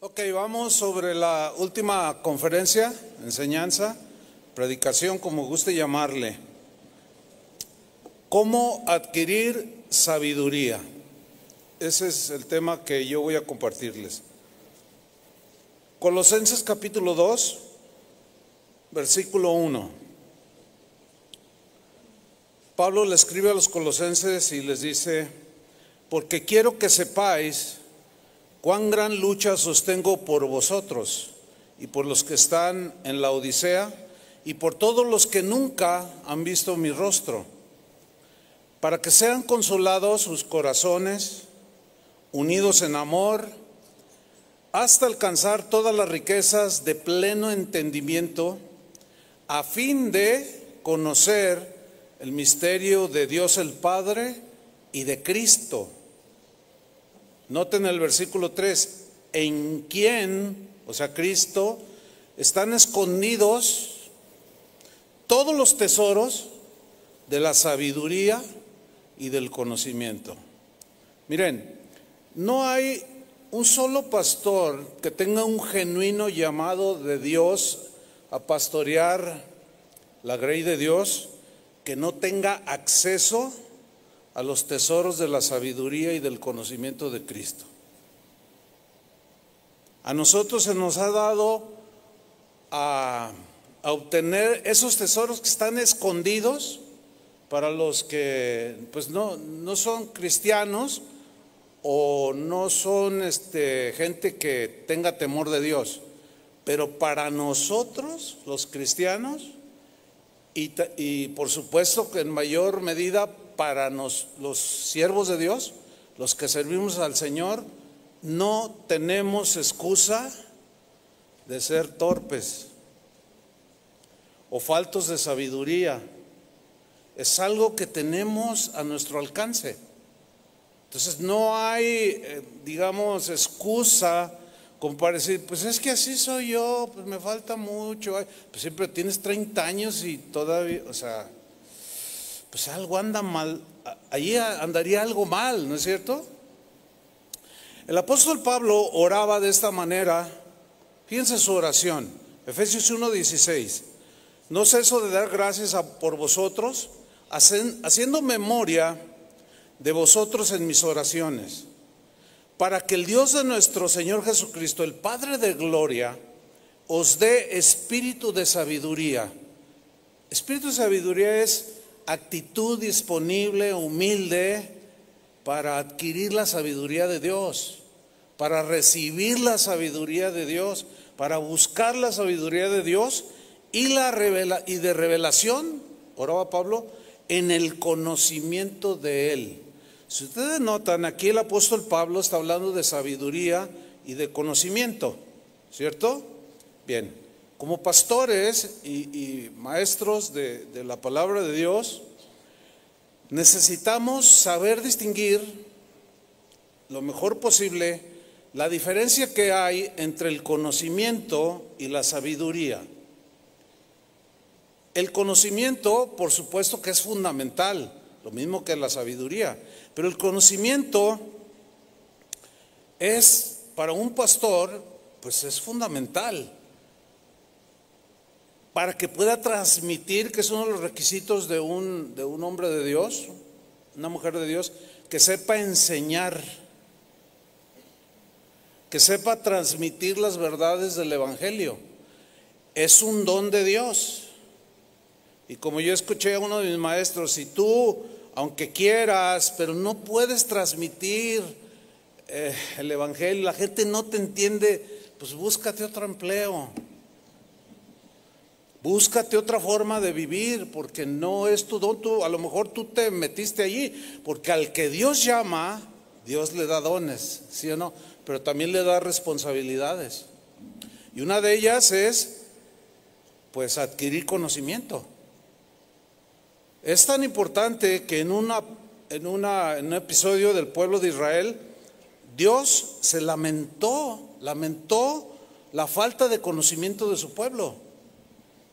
Ok, vamos sobre la última conferencia, enseñanza, predicación, como guste llamarle. ¿Cómo adquirir sabiduría? Ese es el tema que yo voy a compartirles. Colosenses capítulo 2, versículo 1. Pablo le escribe a los colosenses y les dice: porque quiero que sepáis cuán gran lucha sostengo por vosotros y por los que están en la Odisea y por todos los que nunca han visto mi rostro, para que sean consolados sus corazones, unidos en amor, hasta alcanzar todas las riquezas de pleno entendimiento, a fin de conocer el misterio de Dios el Padre y de Cristo. Noten el versículo 3, en quien, o sea, Cristo, están escondidos todos los tesoros de la sabiduría y del conocimiento. Miren, no hay un solo pastor que tenga un genuino llamado de Dios a pastorear la grey de Dios que no tenga acceso a los tesoros de la sabiduría y del conocimiento de Cristo. A nosotros se nos ha dado a obtener esos tesoros que están escondidos para los que pues no son cristianos o no son gente que tenga temor de Dios. Pero para nosotros, los cristianos, y por supuesto que en mayor medida para los siervos de Dios, los que servimos al Señor, no tenemos excusa de ser torpes o faltos de sabiduría. Es algo que tenemos a nuestro alcance. Entonces no hay, digamos, excusa como para decir, pues es que así soy yo, pues me falta mucho. Pues siempre tienes 30 años y todavía, o sea, pues algo anda mal, allí andaría algo mal, ¿no es cierto? El apóstol Pablo oraba de esta manera. Fíjense su oración, Efesios 1:16. No ceso de dar gracias por vosotros, haciendo memoria de vosotros en mis oraciones, para que el Dios de nuestro Señor Jesucristo, el Padre de gloria, os dé espíritu de sabiduría. Espíritu de sabiduría es actitud disponible, humilde, para adquirir la sabiduría de Dios, para recibir la sabiduría de Dios, para buscar la sabiduría de Dios y de revelación, oraba Pablo, en el conocimiento de Él. Si ustedes notan, aquí el apóstol Pablo está hablando de sabiduría y de conocimiento, ¿cierto? Bien. Como pastores y maestros de la palabra de Dios, necesitamos saber distinguir lo mejor posible la diferencia que hay entre el conocimiento y la sabiduría. El conocimiento, por supuesto que es fundamental, lo mismo que la sabiduría, pero el conocimiento es, para un pastor, pues es fundamental, para que pueda transmitir, que es uno de los requisitos de un hombre de Dios, una mujer de Dios, que sepa enseñar, que sepa transmitir las verdades del Evangelio. Es un don de Dios. Y como yo escuché a uno de mis maestros, si tú, aunque quieras, pero no puedes transmitir el Evangelio, la gente no te entiende, pues búscate otro empleo. Búscate otra forma de vivir, porque no es tu don. A lo mejor tú te metiste allí, porque al que Dios llama, Dios le da dones, ¿sí o no? Pero también le da responsabilidades. Y una de ellas es, pues, adquirir conocimiento. Es tan importante que en un episodio del pueblo de Israel, Dios se lamentó la falta de conocimiento de su pueblo.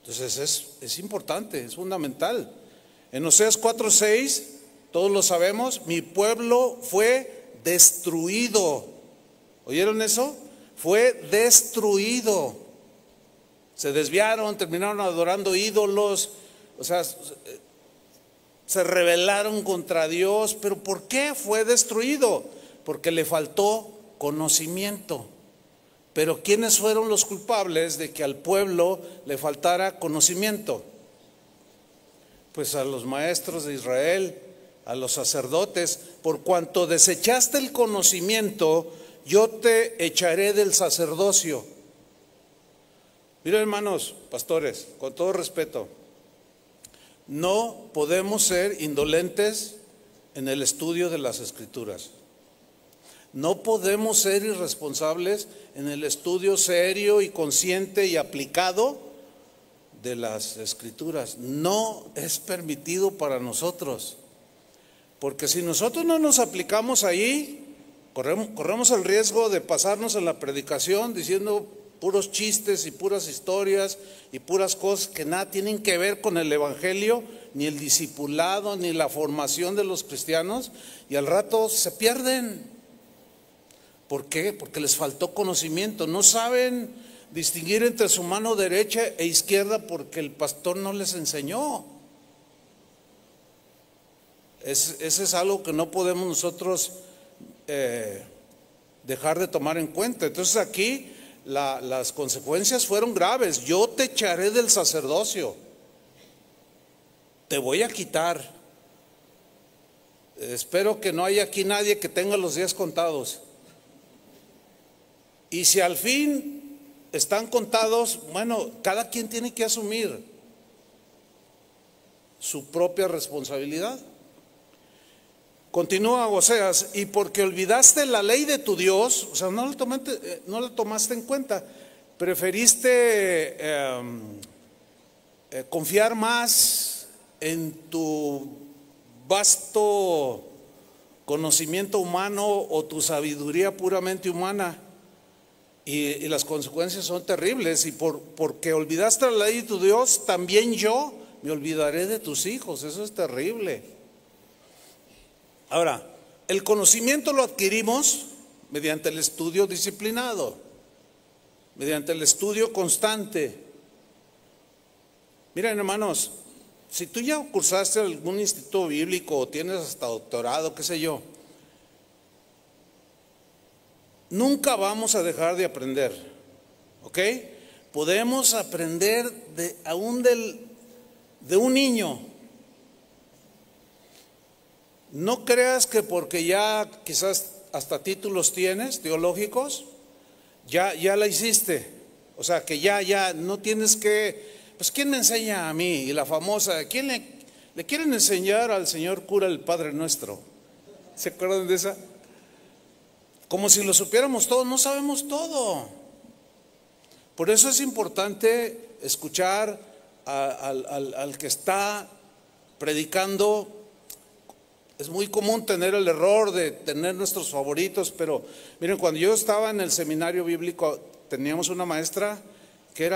Entonces es importante, es fundamental. En Oseas 4:6, todos lo sabemos, mi pueblo fue destruido. ¿Oyeron eso? fue destruido. Se desviaron, terminaron adorando ídolos, o sea, se rebelaron contra Dios. ¿Pero por qué fue destruido? Porque le faltó conocimiento. Pero ¿quiénes fueron los culpables de que al pueblo le faltara conocimiento? Pues a los maestros de Israel, a los sacerdotes. Por cuanto desechaste el conocimiento, yo te echaré del sacerdocio. Miren, hermanos, pastores, con todo respeto, no podemos ser indolentes en el estudio de las Escrituras. No podemos ser irresponsables en el estudio serio y consciente y aplicado de las Escrituras. No es permitido para nosotros, porque si nosotros no nos aplicamos ahí, corremos el riesgo de pasarnos en la predicación diciendo puros chistes y puras historias y puras cosas que nada tienen que ver con el evangelio, ni el discipulado, ni la formación de los cristianos, y al rato se pierden. ¿Por qué? Porque les faltó conocimiento. No saben distinguir entre su mano derecha e izquierda porque el pastor no les enseñó. Ese es algo que no podemos nosotros dejar de tomar en cuenta. Entonces aquí las consecuencias fueron graves. Yo te echaré del sacerdocio, te voy a quitar. Espero que no haya aquí nadie que tenga los días contados. Y si al fin están contados, bueno, cada quien tiene que asumir su propia responsabilidad. Continúa Oseas, y porque olvidaste la ley de tu Dios, o sea, no la tomaste en cuenta, preferiste confiar más en tu vasto conocimiento humano o tu sabiduría puramente humana, y las consecuencias son terribles. Y porque olvidaste la ley de tu Dios, también yo me olvidaré de tus hijos. Eso es terrible. Ahora, el conocimiento lo adquirimos mediante el estudio disciplinado, mediante el estudio constante. Miren, hermanos, si tú ya cursaste algún instituto bíblico o tienes hasta doctorado, qué sé yo, nunca vamos a dejar de aprender, ¿ok? Podemos aprender aún de un niño. No creas que porque ya quizás hasta títulos tienes teológicos, ya la hiciste. O sea, que ya no tienes que, pues ¿quién me enseña a mí? Y la famosa, ¿quién le quieren enseñar al señor cura el Padre Nuestro? ¿Se acuerdan de esa? Como si lo supiéramos todo. No sabemos todo. Por eso es importante escuchar al que está predicando. Es muy común tener el error de tener nuestros favoritos, pero miren, cuando yo estaba en el seminario bíblico, teníamos una maestra que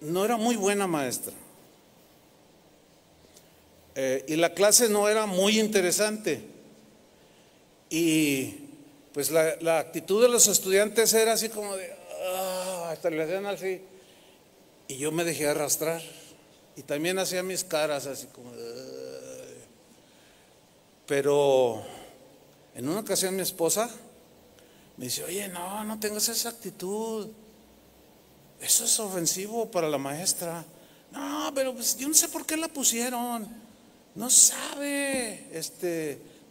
no era muy buena maestra. Y la clase no era muy interesante. Y pues la actitud de los estudiantes era así como de, hasta le hacían así. Y yo me dejé arrastrar. Y también hacía mis caras así como de, pero en una ocasión mi esposa me dice, oye, no tengas esa actitud. Eso es ofensivo para la maestra. No, pero pues yo no sé por qué la pusieron. No sabe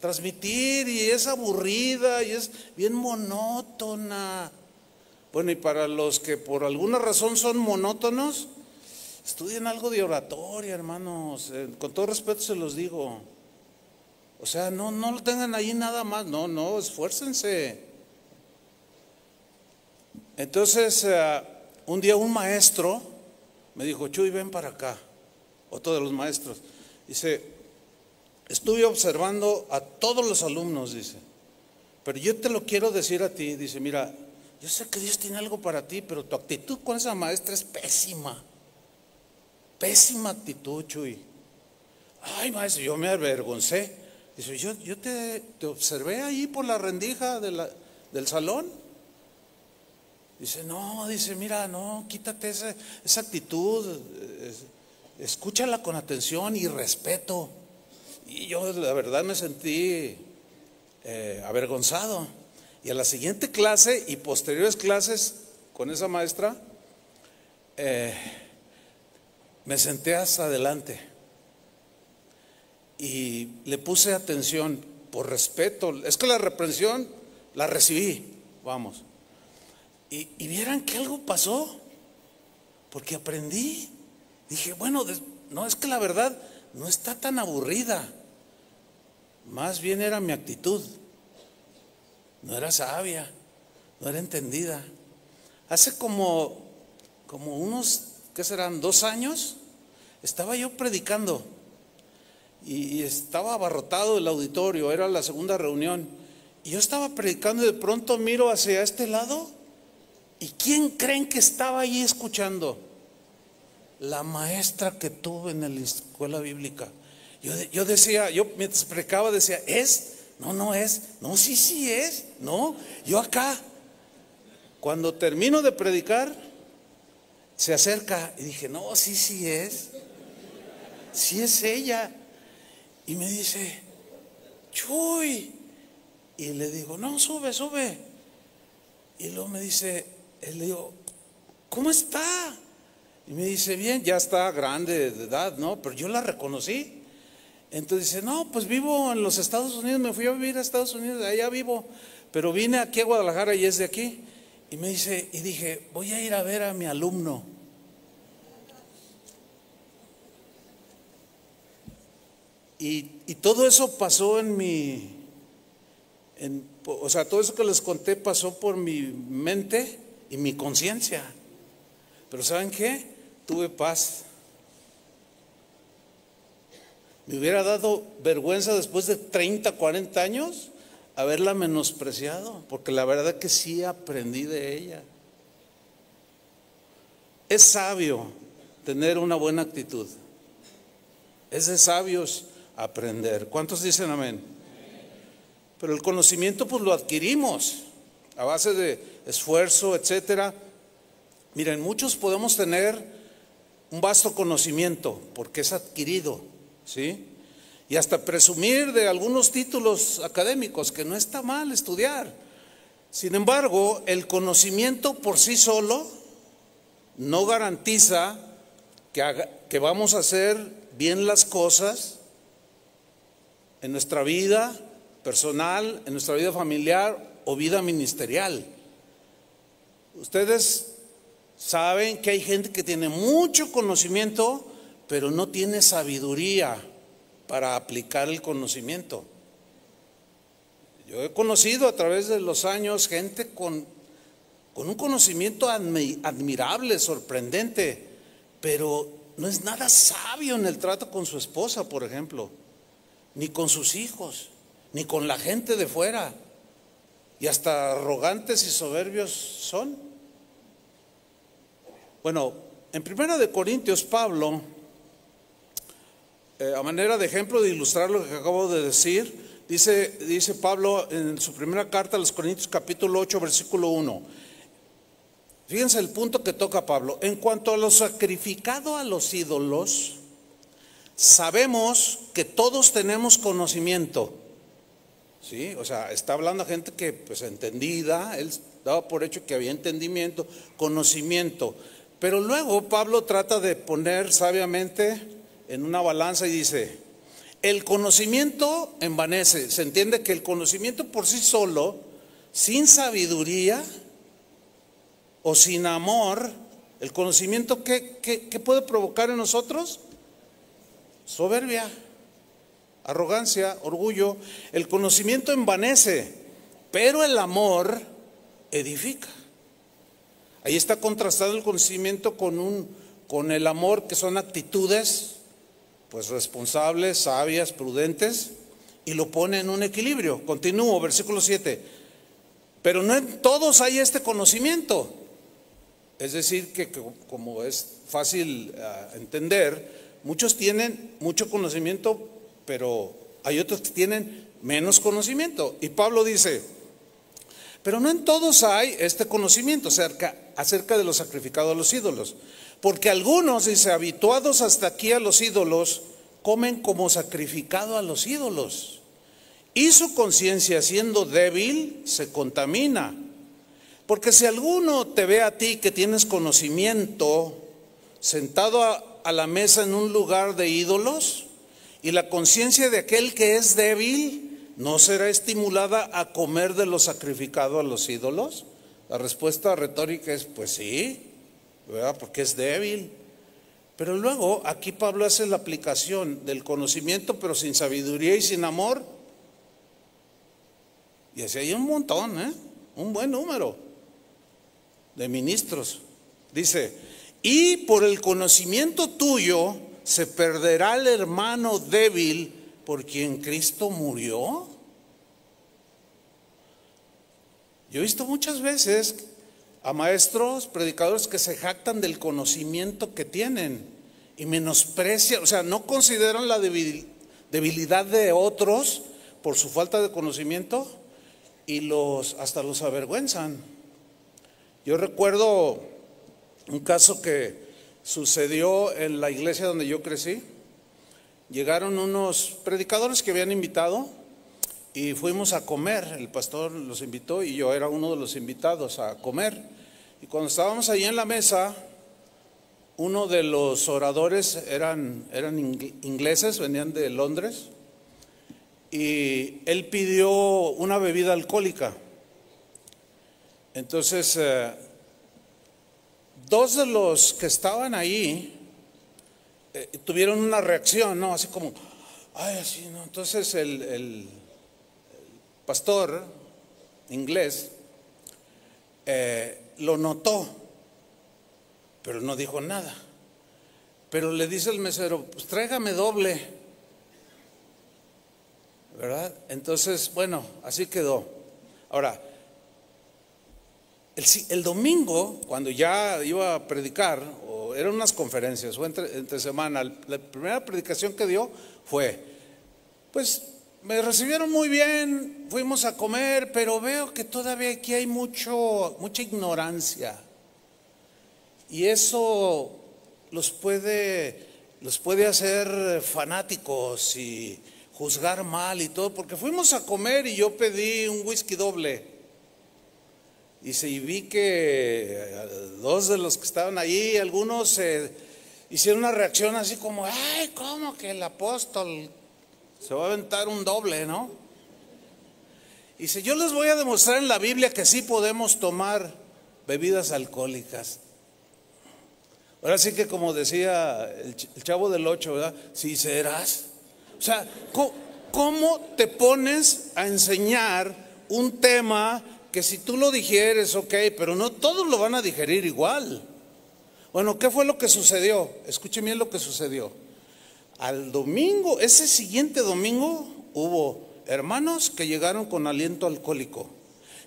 transmitir y es aburrida y es bien monótona. Bueno, y para los que por alguna razón son monótonos, estudien algo de oratoria, hermanos. Con todo respeto se los digo. O sea, no lo tengan ahí nada más. No, esfuércense. Entonces, un día un maestro me dijo, Chuy, ven para acá. Otro de los maestros. Dice, estuve observando a todos los alumnos, dice, pero yo te lo quiero decir a ti. Dice, mira, yo sé que Dios tiene algo para ti, pero tu actitud con esa maestra es pésima. Pésima actitud, Chuy. Ay, maestro, yo me avergoncé. Dice, yo te observé ahí por la rendija del salón. Dice, no, dice, mira, no, quítate esa actitud, escúchala con atención y respeto. Y yo la verdad me sentí avergonzado. Y a la siguiente clase y posteriores clases con esa maestra, me senté hasta adelante y le puse atención por respeto. Es que la reprensión la recibí, vamos. Y vieran que algo pasó, porque aprendí. Dije, bueno, no, es que la verdad no está tan aburrida. Más bien era mi actitud. No era sabia, no era entendida. Hace como unos, ¿qué serán? 2 años, estaba yo predicando y estaba abarrotado el auditorio, era la segunda reunión. Y yo estaba predicando y de pronto miro hacia este lado. ¿Y quién creen que estaba ahí escuchando? La maestra que tuve en la escuela bíblica. Yo decía, yo mientras predicaba decía, ¿es? No es. No, sí es. No, yo acá. Cuando termino de predicar, se acerca y dije, no, sí es. Sí es ella. Y me dice, Chuy. Y le digo, no, sube. Y luego me dice, le digo, ¿cómo está? Y me dice, bien, ya está grande de edad, ¿no? Pero yo la reconocí. Entonces dice, no, pues vivo en los Estados Unidos, me fui a vivir a Estados Unidos, allá vivo, pero vine aquí a Guadalajara y es de aquí. Y me dice, y dije, voy a ir a ver a mi alumno. Y todo eso pasó o sea, todo eso que les conté pasó por mi mente y mi conciencia. Pero ¿saben qué? Tuve paz. Me hubiera dado vergüenza después de 30, 40 años haberla menospreciado, porque la verdad que sí aprendí de ella. Es sabio tener una buena actitud. Es de sabios aprender. ¿Cuántos dicen amén? Pero el conocimiento pues lo adquirimos a base de esfuerzo, etcétera. Miren, muchos podemos tener un vasto conocimiento porque es adquirido, ¿sí? Y hasta presumir de algunos títulos académicos, que no está mal estudiar. Sin embargo, el conocimiento por sí solo no garantiza que vamos a hacer bien las cosas en nuestra vida personal, en nuestra vida familiar o vida ministerial. Ustedes saben que hay gente que tiene mucho conocimiento, pero no tiene sabiduría para aplicar el conocimiento. Yo he conocido a través de los años gente con un conocimiento admirable, sorprendente, pero no es nada sabio en el trato con su esposa, por ejemplo, ni con sus hijos, ni con la gente de fuera, y hasta arrogantes y soberbios son. Bueno, en 1 de Corintios, Pablo, a manera de ejemplo de ilustrar lo que acabo de decir, dice Pablo en su primera carta a los Corintios, capítulo 8, versículo 1. Fíjense el punto que toca Pablo. En cuanto a lo sacrificado a los ídolos, sabemos que todos tenemos conocimiento. ¿Sí? O sea, está hablando a gente que pues entendida, él daba por hecho que había entendimiento, conocimiento. Pero luego Pablo trata de poner sabiamente en una balanza y dice, el conocimiento envanece. Se entiende que el conocimiento por sí solo, sin sabiduría o sin amor, el conocimiento ¿qué puede provocar en nosotros? Soberbia, arrogancia, orgullo. El conocimiento envanece, pero el amor edifica. Ahí está contrastado el conocimiento con el amor, que son actitudes pues responsables, sabias, prudentes, y lo pone en un equilibrio. Continúo, versículo 7. Pero no en todos hay este conocimiento. Es decir, que como es fácil entender, muchos tienen mucho conocimiento, pero hay otros que tienen menos conocimiento. Y Pablo dice, Pero no en todos hay este conocimiento acerca de lo sacrificado a los ídolos. Porque algunos, dice, habituados hasta aquí a los ídolos, comen como sacrificado a los ídolos. Y su conciencia, siendo débil, se contamina. Porque si alguno te ve a ti que tienes conocimiento, sentado a la mesa en un lugar de ídolos, y la conciencia de aquel que es débil no será estimulada a comer de lo sacrificado a los ídolos. La respuesta retórica es pues sí, ¿verdad? Porque es débil. Pero luego aquí Pablo hace la aplicación del conocimiento, pero sin sabiduría y sin amor. Y así hay un montón, un buen número de ministros. Dice, y por el conocimiento tuyo se perderá el hermano débil por quien Cristo murió. Yo he visto muchas veces a maestros, predicadores que se jactan del conocimiento que tienen y menosprecian, o sea, no consideran la debilidad de otros por su falta de conocimiento y hasta los avergüenzan. Yo recuerdo un caso que sucedió en la iglesia donde yo crecí. Llegaron unos predicadores que habían invitado y fuimos a comer. El pastor los invitó y yo era uno de los invitados a comer. Y cuando estábamos allí en la mesa, uno de los oradores eran ingleses, venían de Londres, y él pidió una bebida alcohólica. Entonces, dos de los que estaban ahí tuvieron una reacción, ¿no? Así como, ay, así, ¿no? Entonces el pastor inglés lo notó, pero no dijo nada. Pero le dice el mesero, pues tráigame doble, ¿verdad? Entonces, bueno, así quedó. Ahora, el domingo, cuando ya iba a predicar, o eran unas conferencias, o entre semana, la primera predicación que dio fue, pues me recibieron muy bien, fuimos a comer, pero veo que todavía aquí hay mucha ignorancia. Y eso los puede hacer fanáticos y juzgar mal y todo, porque fuimos a comer y yo pedí un whisky doble. Y vi que dos de los que estaban ahí, algunos hicieron una reacción así como, ay, ¿cómo que el apóstol se va a aventar un doble, no? Y dice, yo les voy a demostrar en la Biblia que sí podemos tomar bebidas alcohólicas. Ahora sí que como decía el Chavo del Ocho, ¿verdad? Sí serás. O sea, ¿cómo te pones a enseñar un tema que si tú lo digieres, ok, pero no todos lo van a digerir igual? Bueno, ¿qué fue lo que sucedió? Escuchen bien lo que sucedió. Al domingo, ese siguiente domingo, hubo hermanos que llegaron con aliento alcohólico,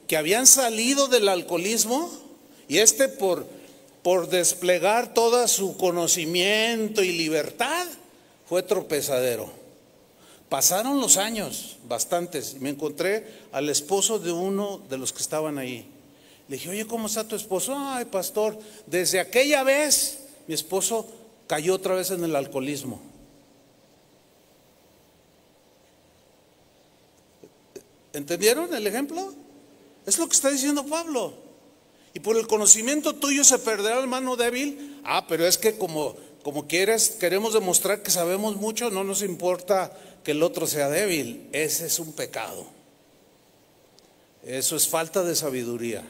que habían salido del alcoholismo y por desplegar todo su conocimiento y libertad, fue tropezadero. Pasaron los años, bastantes, y me encontré al esposo de uno de los que estaban ahí. Le dije, oye, ¿cómo está tu esposo? Ay, pastor, desde aquella vez mi esposo cayó otra vez en el alcoholismo. ¿Entendieron el ejemplo? Es lo que está diciendo Pablo. Y por el conocimiento tuyo se perderá el mano débil. Pero es que como queremos demostrar que sabemos mucho, no nos importa que el otro sea débil. Ese es un pecado. Eso es falta de sabiduría.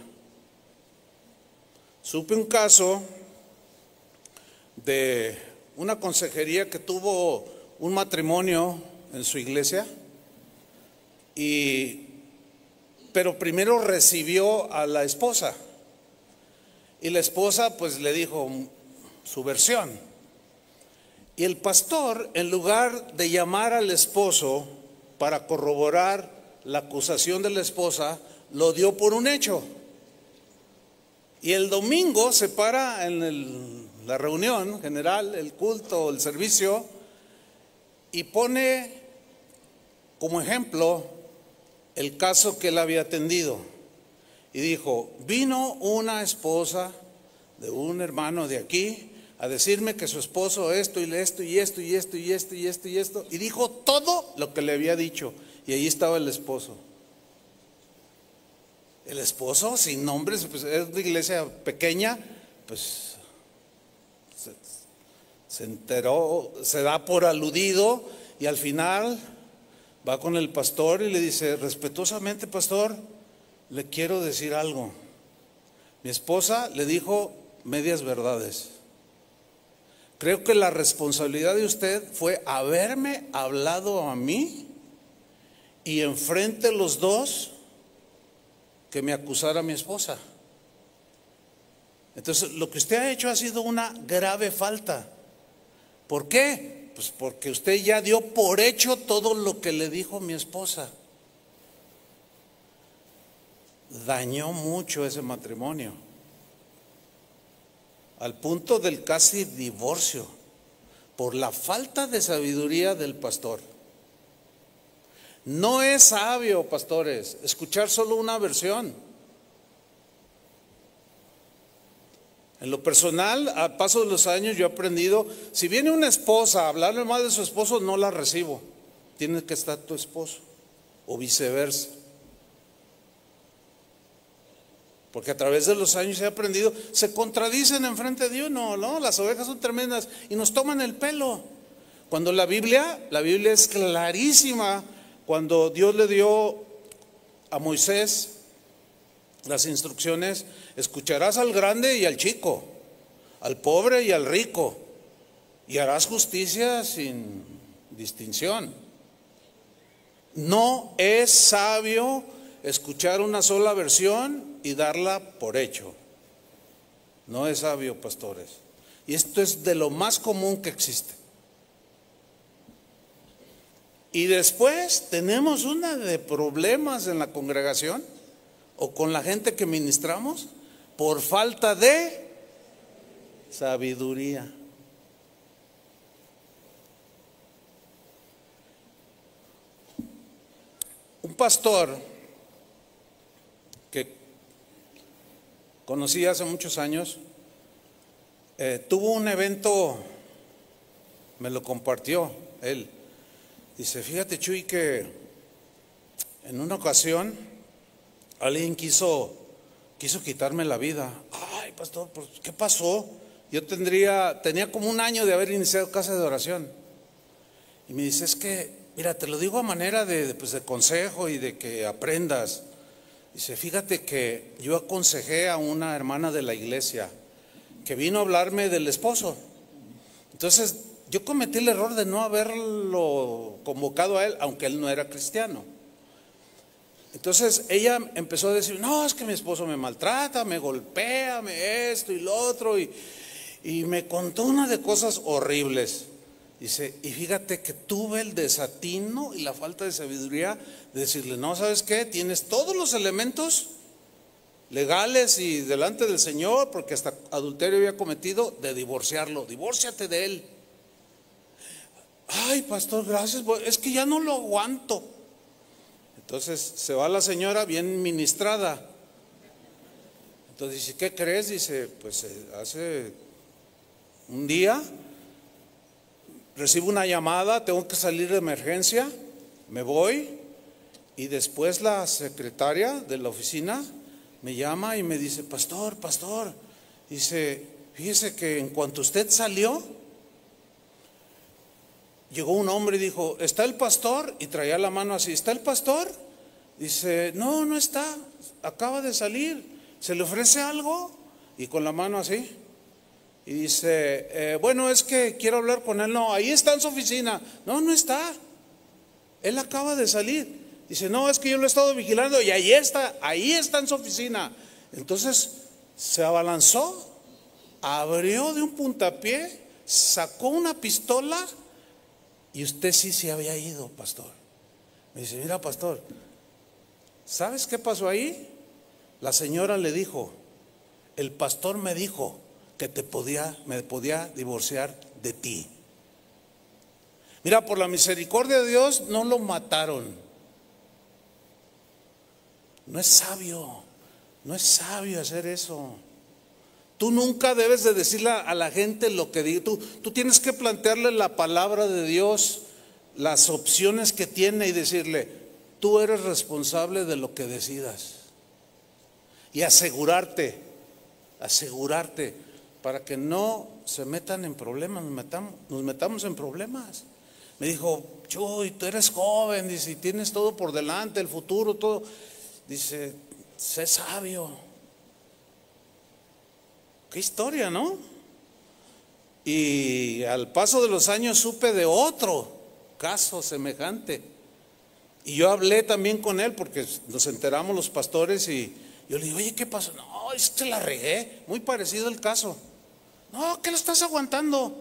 Supe un caso de una consejería que tuvo un matrimonio en su iglesia, pero primero recibió a la esposa. Y la esposa pues le dijo su versión. Y el pastor, en lugar de llamar al esposo para corroborar la acusación de la esposa, lo dio por un hecho. Y el domingo se para en la reunión general, el culto, el servicio, y pone como ejemplo el caso que él había atendido. y dijo, vino una esposa de un hermano de aquí a decirme que su esposo esto y esto y esto y esto y esto y esto y esto, y dijo todo lo que le había dicho, y ahí estaba el esposo. El esposo sin nombres, pues es una iglesia pequeña, pues se enteró, se da por aludido, y al final va con el pastor y le dice, respetuosamente, pastor, le quiero decir algo. Mi esposa le dijo medias verdades. Creo que la responsabilidad de usted fue haberme hablado a mí y enfrente los dos que me acusara a mi esposa. Entonces, lo que usted ha hecho ha sido una grave falta. ¿Por qué? Pues porque usted ya dio por hecho todo lo que le dijo mi esposa. Dañó mucho ese matrimonio, al punto del casi divorcio, por la falta de sabiduría del pastor. No es sabio, pastores, escuchar solo una versión. En lo personal, a paso de los años, yo he aprendido, si viene una esposa a hablarle mal de su esposo, no la recibo. Tiene que estar tu esposo, o viceversa. Porque a través de los años he aprendido, se contradicen enfrente de uno, ¿no? Las ovejas son tremendas y nos toman el pelo. Cuando la Biblia es clarísima. Cuando Dios le dio a Moisés las instrucciones, escucharás al grande y al chico, al pobre y al rico, y harás justicia sin distinción. No es sabio escuchar una sola versión y darla por hecho. No es sabio, pastores. Y esto es de lo más común que existe. Y después tenemos una de problemas en la congregación o con la gente que ministramos por falta de sabiduría. Un pastor que conocí hace muchos años tuvo un evento, me lo compartió él. Dice, fíjate, Chuy, que en una ocasión alguien quiso quitarme la vida. Ay, pastor, ¿qué pasó? Yo tenía como un año de haber iniciado casa de oración. Y me dice, es que, mira, te lo digo a manera de consejo y de que aprendas. Dice, fíjate que yo aconsejé a una hermana de la iglesia que vino a hablarme del esposo. Entonces, yo cometí el error de no haberlo convocado a él, aunque él no era cristiano. Entonces ella empezó a decir, no, es que mi esposo me maltrata, me golpea, esto y lo otro, y me contó una de cosas horribles. Dice, y fíjate que tuve el desatino y la falta de sabiduría de decirle, no, ¿sabes qué? Tienes todos los elementos legales y delante del Señor, porque hasta adulterio había cometido, de divorciarlo, divórciate de él. Ay, pastor, gracias, es que ya no lo aguanto. Entonces se va la señora bien ministrada. Entonces dice, ¿qué crees? Dice, pues hace un día recibo una llamada, tengo que salir de emergencia, me voy, y después la secretaria de la oficina me llama y me dice, pastor, dice, fíjese que en cuanto usted salió, llegó un hombre y dijo, ¿está el pastor? Y traía la mano así, ¿está el pastor? Dice, no, no está, acaba de salir, ¿se le ofrece algo? Y con la mano así. Y dice, bueno, es que quiero hablar con él. No, ahí está en su oficina. No, no está, él acaba de salir. Dice, no, es que yo lo he estado vigilando y ahí está en su oficina. Entonces se abalanzó, abrió de un puntapié, sacó una pistola. Y usted sí se había ido, pastor. Me dice, mira, pastor, ¿sabes qué pasó ahí? La señora le dijo, el pastor me dijo que me podía divorciar de ti. Mira, por la misericordia de Dios no lo mataron. No es sabio. No es sabio hacer eso. Tú nunca debes de decirle a la gente lo que diga. Tú tienes que plantearle la palabra de Dios, las opciones que tiene y decirle, tú eres responsable de lo que decidas. Y asegurarte para que no se metan en problemas, nos metamos en problemas. Me dijo, Chuy, tú eres joven, dice, y tienes todo por delante, el futuro, todo. Dice, sé sabio. Qué historia, ¿no? Y al paso de los años supe de otro caso semejante. Y yo hablé también con él porque nos enteramos los pastores y yo le digo, oye, ¿qué pasó? No, es que la regué, muy parecido el caso. No, ¿qué lo estás aguantando?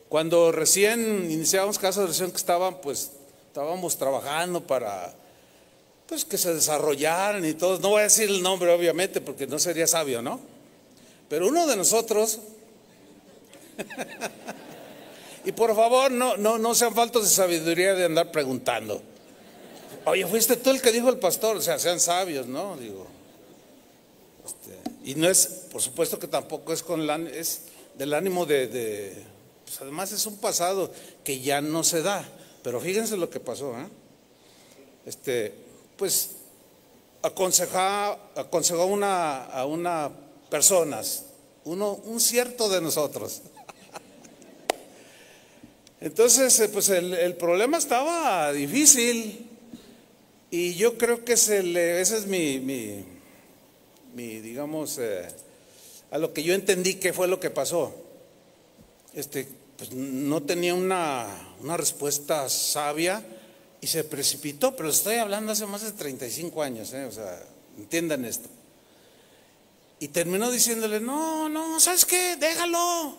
Cuando recién iniciábamos Casa de Oración que estábamos trabajando para pues que se desarrollaran y todo. No voy a decir el nombre obviamente porque no sería sabio, ¿no? Pero uno de nosotros y por favor no sean faltos de sabiduría de andar preguntando. Oye, fuiste tú el que dijo el pastor, o sea, sean sabios, ¿no? Digo, y no es, por supuesto que tampoco es es del ánimo pues además es un pasado que ya no se da, pero fíjense lo que pasó, pues aconsejó a una persona, un cierto de nosotros. Entonces, pues el problema estaba difícil y yo creo que ese es mi digamos, a lo que yo entendí que fue lo que pasó. Pues no tenía una respuesta sabia y se precipitó, pero estoy hablando hace más de 35 años, o sea, entiendan esto. Y terminó diciéndole, no, ¿sabes qué? Déjalo,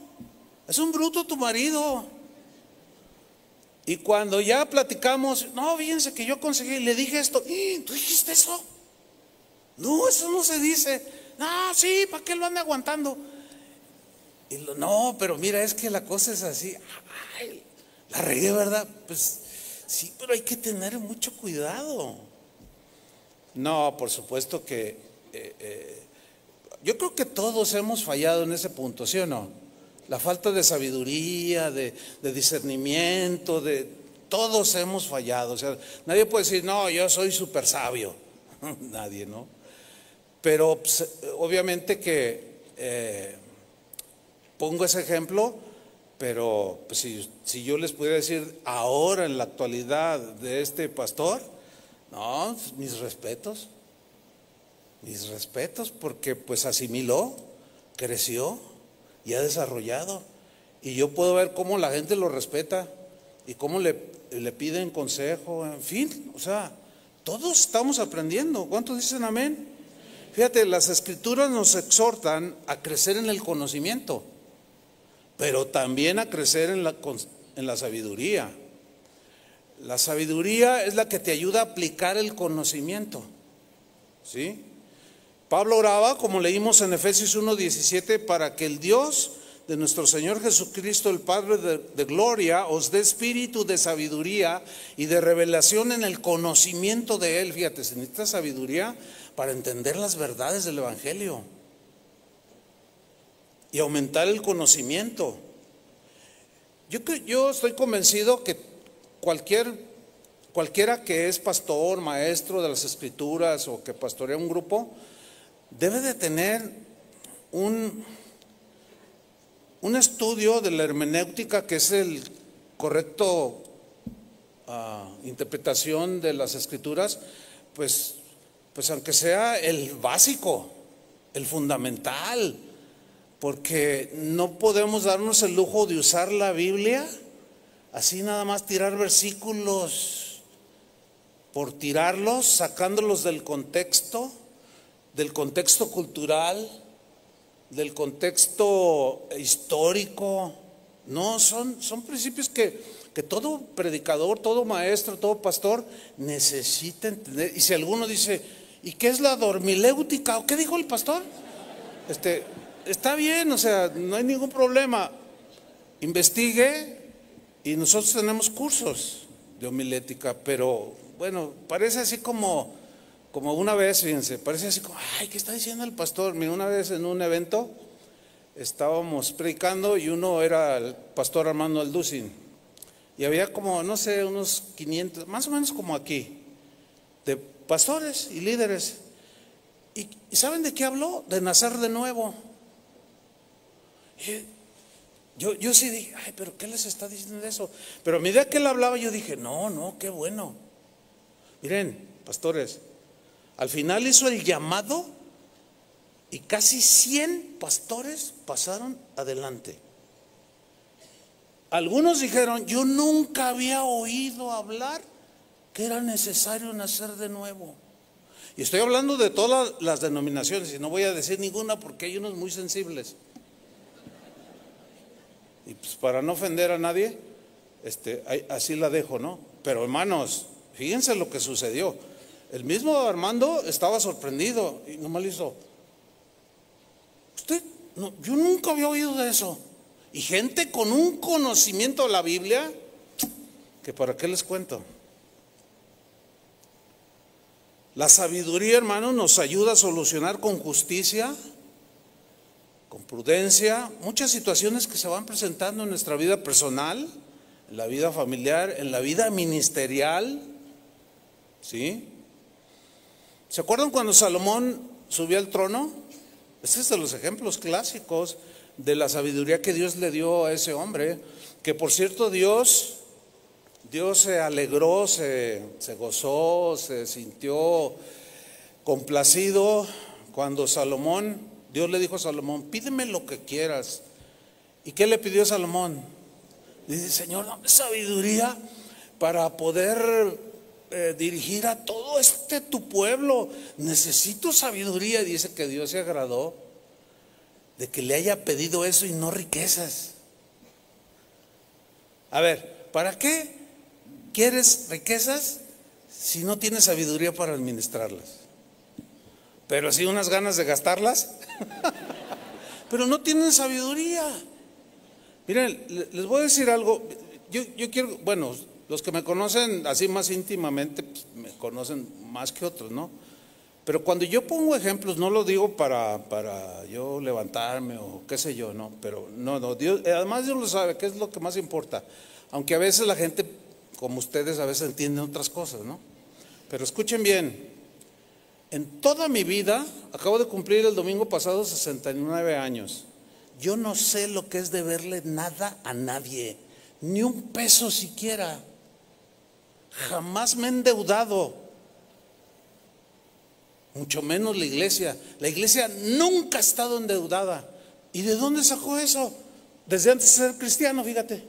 es un bruto tu marido. Y cuando ya platicamos, no, fíjense que yo conseguí, le dije esto, ¿tú dijiste eso? No, eso no se dice. No, sí, ¿para qué lo ande aguantando? No, pero mira, es que la cosa es así. Ay, la regué, ¿verdad? Pues sí, pero hay que tener mucho cuidado. No, por supuesto que yo creo que todos hemos fallado en ese punto, ¿sí o no? La falta de sabiduría, de discernimiento, todos hemos fallado. O sea, nadie puede decir, no, yo soy súper sabio. Nadie, ¿no? Pero pues, obviamente que pongo ese ejemplo, pero pues, si yo les pudiera decir ahora en la actualidad de este pastor, no, mis respetos, porque pues asimiló, creció y ha desarrollado. Y yo puedo ver cómo la gente lo respeta y cómo le piden consejo, en fin, o sea, todos estamos aprendiendo. ¿Cuántos dicen amén? Fíjate, las escrituras nos exhortan a crecer en el conocimiento, pero también a crecer en la sabiduría. La sabiduría es la que te ayuda a aplicar el conocimiento, ¿sí? Pablo oraba, como leímos en Efesios 1:17, para que el Dios de nuestro Señor Jesucristo, el Padre de gloria, os dé espíritu de sabiduría y de revelación en el conocimiento de Él. Fíjate, se necesita sabiduría para entender las verdades del Evangelio y aumentar el conocimiento. Yo estoy convencido que cualquiera que es pastor, maestro de las Escrituras o que pastorea un grupo, debe de tener un estudio de la hermenéutica, que es el correcto interpretación de las Escrituras, pues aunque sea el básico, el fundamental, porque no podemos darnos el lujo de usar la Biblia así nada más, tirar versículos por tirarlos, sacándolos del contexto cultural, del contexto histórico. No, son principios que todo predicador, todo maestro, todo pastor necesita entender. Y si alguno dice, ¿y qué es la dormiléutica? ¿O qué dijo el pastor? Está bien, o sea, no hay ningún problema. Investigue, y nosotros tenemos cursos de homilética, pero bueno, parece así como una vez, fíjense, parece así como, ay, ¿qué está diciendo el pastor? Mira, una vez en un evento estábamos predicando y uno era el pastor Armando Alducin. Y había como, no sé, unos 500, más o menos como aquí, de pastores y líderes. ¿Y saben de qué habló? De nacer de nuevo. Y yo sí dije, ay, pero ¿qué les está diciendo de eso? Pero a medida que él hablaba yo dije, no, qué bueno. Miren, pastores, al final hizo el llamado y casi 100 pastores pasaron adelante. Algunos dijeron, yo nunca había oído hablar que era necesario nacer de nuevo. Y estoy hablando de todas las denominaciones y no voy a decir ninguna porque hay unos muy sensibles. Y pues para no ofender a nadie, así la dejo, ¿no? Pero hermanos, fíjense lo que sucedió. El mismo Armando estaba sorprendido y nomás le hizo, no, yo nunca había oído de eso. Y gente con un conocimiento de la Biblia, que para qué les cuento. La sabiduría, hermano, nos ayuda a solucionar con justicia, con prudencia, muchas situaciones que se van presentando en nuestra vida personal, en la vida familiar, en la vida ministerial. ¿Sí? ¿Se acuerdan cuando Salomón subió al trono? Este es de los ejemplos clásicos de la sabiduría que Dios le dio a ese hombre, que por cierto Dios se alegró, se gozó, se sintió complacido cuando Dios le dijo a Salomón, pídeme lo que quieras. ¿Y qué le pidió Salomón? Dice, Señor, dame sabiduría para poder dirigir a todo tu pueblo. Necesito sabiduría. Dice que Dios se agradó de que le haya pedido eso y no riquezas. A ver, ¿para qué quieres riquezas si no tienes sabiduría para administrarlas? Pero sí unas ganas de gastarlas, pero no tienen sabiduría. Miren, les voy a decir algo. Yo quiero, bueno, los que me conocen así más íntimamente, pues, me conocen más que otros, ¿no? Pero cuando yo pongo ejemplos, no lo digo para yo levantarme o qué sé yo, ¿no? Pero no, Dios, además Dios lo sabe, ¿qué es lo que más importa? Aunque a veces la gente, como ustedes, a veces entienden otras cosas, ¿no? Pero escuchen bien, en toda mi vida, acabo de cumplir el domingo pasado 69 años. Yo no sé lo que es deberle nada a nadie, ni un peso siquiera. Jamás me he endeudado, mucho menos la iglesia. La iglesia nunca ha estado endeudada. ¿Y de dónde sacó eso? Desde antes de ser cristiano, fíjate.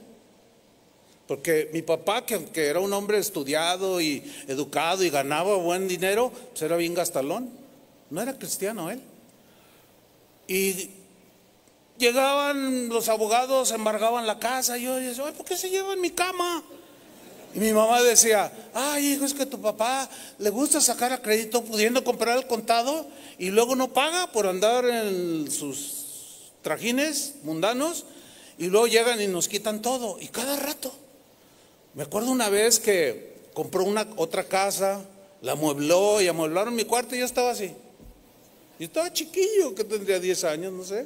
Porque mi papá, que aunque era un hombre estudiado y educado y ganaba buen dinero, pues era bien gastalón. No era cristiano él. Y llegaban los abogados, embargaban la casa. Y yo decía, ¿por qué se llevan mi cama? Y mi mamá decía, ay, hijo, es que tu papá le gusta sacar a crédito pudiendo comprar al contado y luego no paga por andar en sus trajines mundanos y luego llegan y nos quitan todo. Y cada rato. Me acuerdo una vez que compró otra casa, la amuebló y amueblaron mi cuarto y yo estaba así. Yo estaba chiquillo, que tendría 10 años, no sé.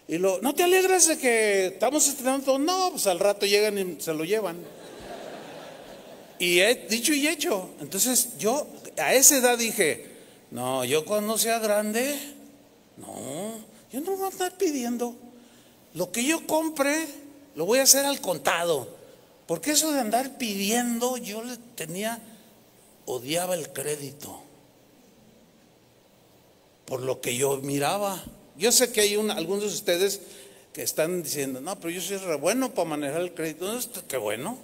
Y ¿no te alegras de que estamos estrenando todo? No, pues al rato llegan y se lo llevan. Y he dicho y hecho. Entonces yo a esa edad dije, no, yo cuando sea grande, no, yo no voy a estar pidiendo. Lo que yo compre, lo voy a hacer al contado. Porque eso de andar pidiendo, odiaba el crédito. Por lo que yo miraba. Yo sé que hay algunos de ustedes que están diciendo, no, pero yo soy re bueno para manejar el crédito. No, qué bueno.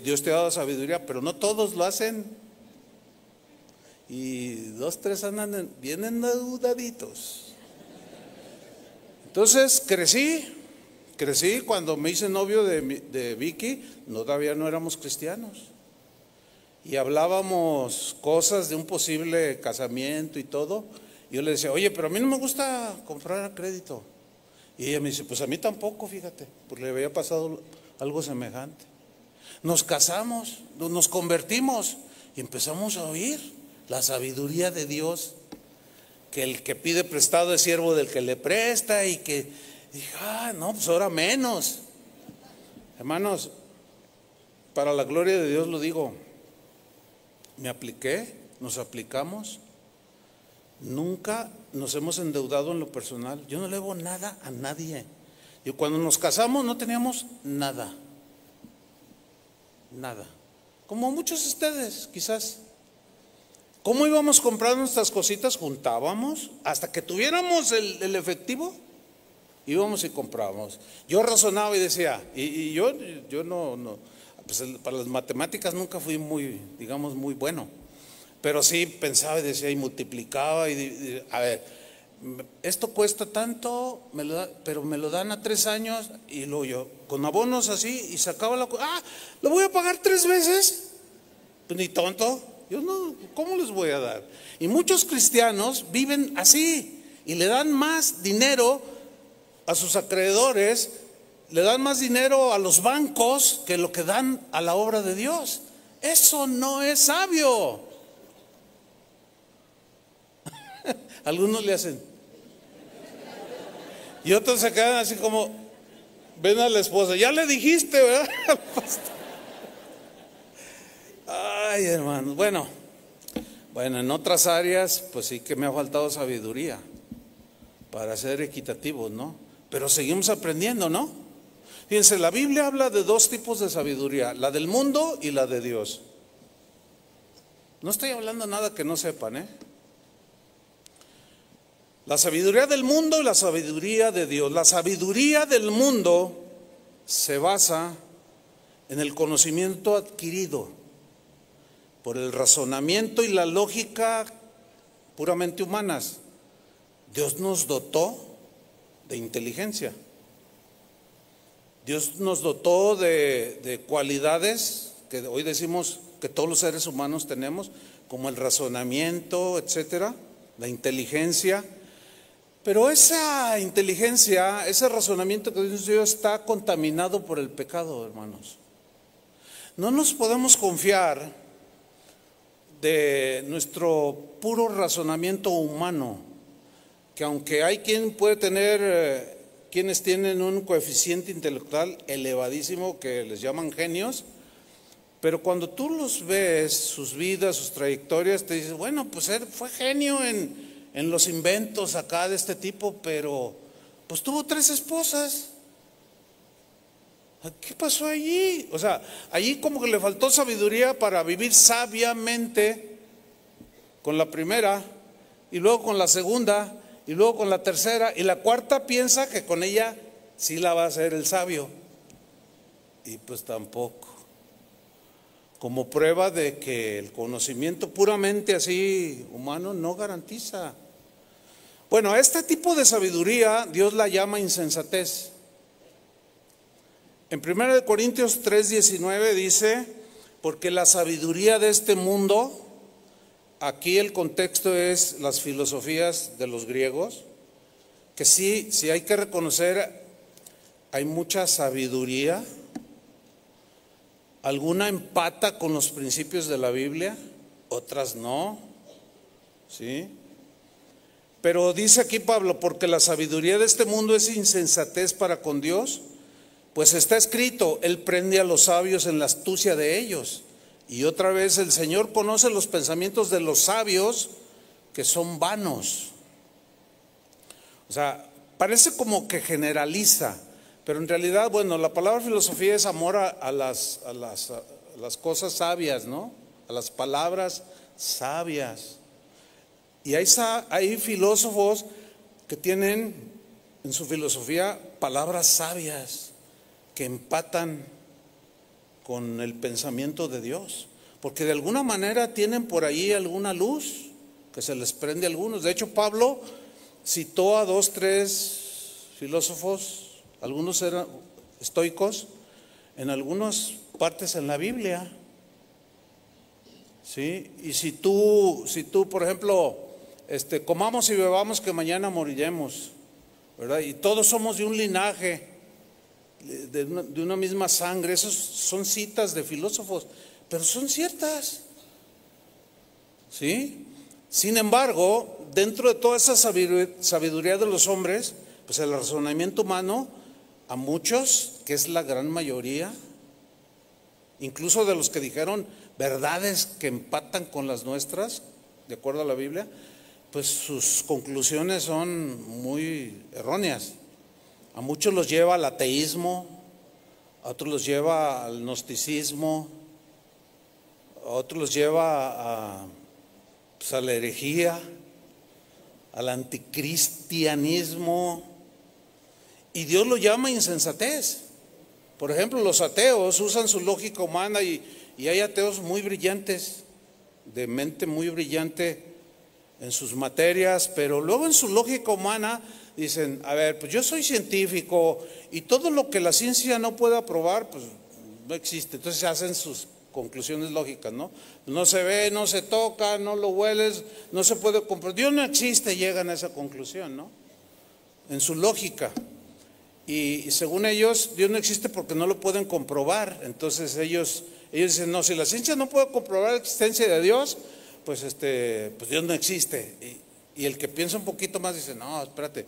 Dios te ha dado sabiduría, pero no todos lo hacen. Y 2, 3 andan bien endeudaditos. Entonces crecí cuando me hice novio de Vicky, todavía no éramos cristianos. Y hablábamos cosas de un posible casamiento y todo. Y yo le decía, oye, pero a mí no me gusta comprar a crédito. Y ella me dice, pues a mí tampoco, fíjate, porque le había pasado algo semejante. Nos casamos, nos convertimos. Y empezamos a oír la sabiduría de Dios, que el que pide prestado es siervo del que le presta, y que dije, no, pues ahora menos. Hermanos, para la gloria de Dios lo digo, nos aplicamos, nunca nos hemos endeudado en lo personal. Yo no le debo nada a nadie. Y cuando nos casamos no teníamos nada, como muchos de ustedes quizás. ¿Cómo íbamos comprando nuestras cositas? Juntábamos hasta que tuviéramos el efectivo, íbamos y comprábamos. Yo razonaba y decía, y yo no, pues para las matemáticas nunca fui muy bueno, pero sí pensaba y decía y multiplicaba y a ver, esto cuesta tanto, pero me lo dan a 3 años, y luego yo con abonos así, y sacaba lo voy a pagar 3 veces, pues ni tonto. Yo no, ¿cómo les voy a dar? Y muchos cristianos viven así y le dan más dinero a sus acreedores, le dan más dinero a los bancos que lo que dan a la obra de Dios. Eso no es sabio. Algunos le hacen. Y otros se quedan así como, ven a la esposa, ya le dijiste, ¿verdad? Ay, hermanos, bueno, en otras áreas pues sí que me ha faltado sabiduría para ser equitativos, ¿no? Pero seguimos aprendiendo, ¿no? Fíjense, la Biblia habla de 2 tipos de sabiduría, la del mundo y la de Dios. No estoy hablando nada que no sepan, ¿eh? La sabiduría del mundo y la sabiduría de Dios. La sabiduría del mundo se basa en el conocimiento adquirido por el razonamiento y la lógica puramente humanas. Dios nos dotó de inteligencia. Dios nos dotó de cualidades que hoy decimos que todos los seres humanos tenemos, como el razonamiento, etcétera, la inteligencia. Pero esa inteligencia, ese razonamiento que Dios dio está contaminado por el pecado, hermanos. No nos podemos confiar de nuestro puro razonamiento humano, que aunque hay quienes tienen un coeficiente intelectual elevadísimo que les llaman genios, pero cuando tú los ves, sus vidas, sus trayectorias, te dices, bueno, pues él fue genio en los inventos acá de este tipo, pero pues tuvo 3 esposas. ¿Qué pasó allí? O sea, allí como que le faltó sabiduría para vivir sabiamente con la primera, y luego con la segunda, y luego con la tercera, y la cuarta piensa que con ella sí la va a hacer el sabio. Y pues tampoco. Como prueba de que el conocimiento puramente así humano no garantiza. Bueno, a este tipo de sabiduría Dios la llama insensatez. En 1 Corintios 3:19 dice, porque la sabiduría de este mundo, aquí el contexto es las filosofías de los griegos, que sí hay que reconocer, hay mucha sabiduría, alguna empata con los principios de la Biblia, otras no, ¿sí? Pero dice aquí Pablo, porque la sabiduría de este mundo es insensatez para con Dios, pues está escrito, Él prende a los sabios en la astucia de ellos. Y otra vez, el Señor conoce los pensamientos de los sabios que son vanos. O sea, parece como que generaliza, pero en realidad, bueno, la palabra filosofía es amor a las cosas sabias, ¿no? A las palabras sabias. Y hay filósofos que tienen en su filosofía palabras sabias que empatan con el pensamiento de Dios, porque de alguna manera tienen por ahí alguna luz que se les prende a algunos. De hecho, Pablo citó a 2, 3 filósofos, algunos eran estoicos, en algunas partes en la Biblia, ¿sí? Y si tú, por ejemplo, comamos y bebamos que mañana moriremos, ¿verdad? Y todos somos de un linaje, de una misma sangre. Esas son citas de filósofos, pero son ciertas. ¿sí? Sin embargo, dentro de toda esa sabiduría de los hombres, pues el razonamiento humano, a muchos, que es la gran mayoría, incluso de los que dijeron verdades que empatan con las nuestras, de acuerdo a la Biblia, pues sus conclusiones son muy erróneas. A muchos los lleva al ateísmo, a otros los lleva al gnosticismo, a otros los lleva pues a la herejía, al anticristianismo, y Dios lo llama insensatez. Por ejemplo, los ateos usan su lógica humana y hay ateos muy brillantes, de mente muy brillante en sus materias, pero luego en su lógica humana dicen, a ver, pues yo soy científico y todo lo que la ciencia no pueda probar, pues no existe. Entonces hacen sus conclusiones lógicas, ¿no? No se ve, no se toca, no lo hueles, no se puede comprobar. Dios no existe, llegan a esa conclusión, ¿no? En su lógica. Y según ellos, Dios no existe porque no lo pueden comprobar. Entonces ellos dicen, no, si la ciencia no puede comprobar la existencia de Dios, pues pues Dios no existe. Y el que piensa un poquito más dice, no, espérate,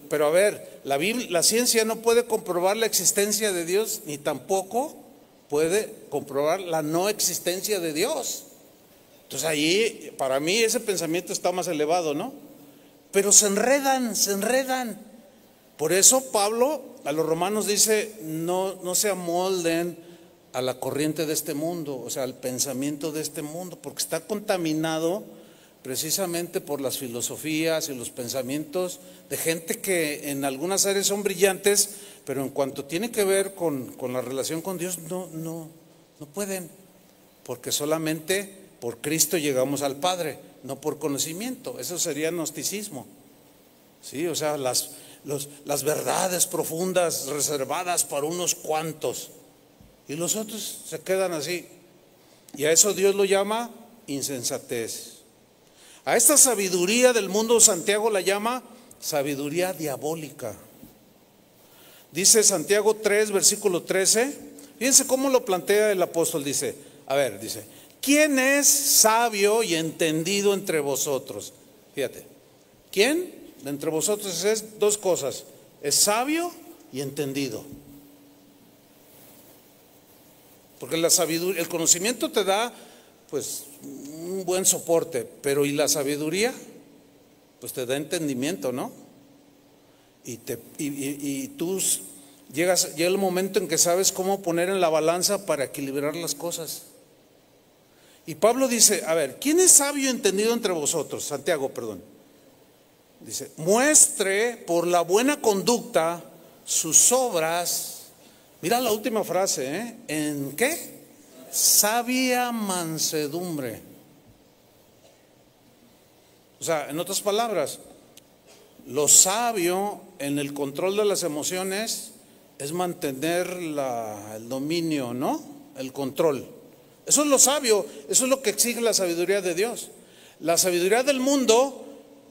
pero a ver, la ciencia no puede comprobar la existencia de Dios, ni tampoco puede comprobar la no existencia de Dios. Entonces ahí, para mí, ese pensamiento está más elevado, ¿no? Pero se enredan. Por eso Pablo a los romanos dice, no se amolden a la corriente de este mundo, o sea, al pensamiento de este mundo, porque está contaminado precisamente por las filosofías y los pensamientos de gente que en algunas áreas son brillantes, pero en cuanto tiene que ver con la relación con Dios, no pueden, porque solamente por Cristo llegamos al Padre, no por conocimiento. Eso sería gnosticismo, ¿sí? O sea, las verdades profundas reservadas para unos cuantos, y los otros se quedan así. Y a eso Dios lo llama insensatez. A esta sabiduría del mundo Santiago la llama sabiduría diabólica. Dice Santiago 3, versículo 13. Fíjense cómo lo plantea el apóstol. Dice, ¿quién es sabio y entendido entre vosotros? Fíjate, ¿quién de entre vosotros es dos cosas? Es sabio y entendido. Porque la sabiduría, el conocimiento te da pues un buen soporte, pero ¿y la sabiduría? Pues te da entendimiento, ¿no? Y tú llega el momento en que sabes cómo poner en la balanza para equilibrar las cosas. Y Pablo dice, a ver, ¿quién es sabio y entendido entre vosotros? Santiago, perdón. Dice, muestre por la buena conducta sus obras. Mira la última frase, ¿en qué? Sabia mansedumbre. O sea, en otras palabras, lo sabio en el control de las emociones es mantener el dominio, ¿no? El control. Eso es lo sabio, eso es lo que exige la sabiduría de Dios. La sabiduría del mundo,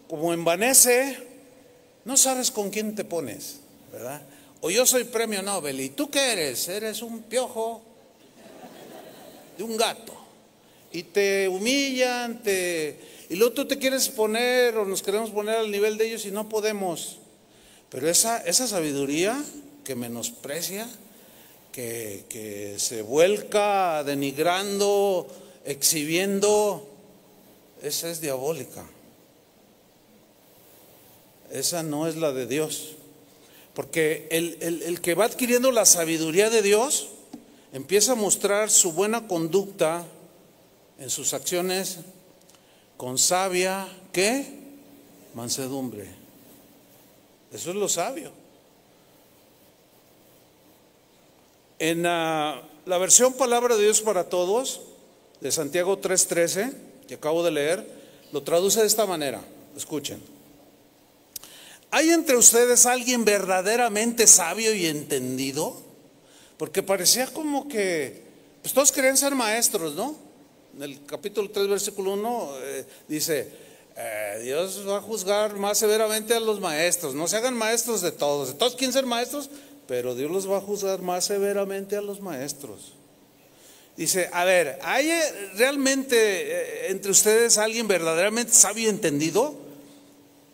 como envanece, no sabes con quién te pones, ¿verdad? O yo soy premio Nobel, ¿y tú qué eres? Eres un piojo de un gato. Y te humillan, y luego tú te quieres poner o nos queremos poner al nivel de ellos y no podemos. Pero esa sabiduría que menosprecia, que se vuelca denigrando, exhibiendo, esa es diabólica. Esa no es la de Dios. Porque el que va adquiriendo la sabiduría de Dios empieza a mostrar su buena conducta en sus acciones con sabia, ¿qué? Mansedumbre. Eso es lo sabio. En la versión Palabra de Dios para Todos, de Santiago 3:13, que acabo de leer, lo traduce de esta manera. Escuchen. ¿Hay entre ustedes alguien verdaderamente sabio y entendido? Porque parecía como que pues todos querían ser maestros, ¿no? En el capítulo 3, versículo 1 dice, Dios va a juzgar más severamente a los maestros. No se hagan maestros de todos. Todos quieren ser maestros, pero Dios los va a juzgar más severamente a los maestros. Dice, a ver, ¿hay realmente entre ustedes alguien verdaderamente sabio y entendido?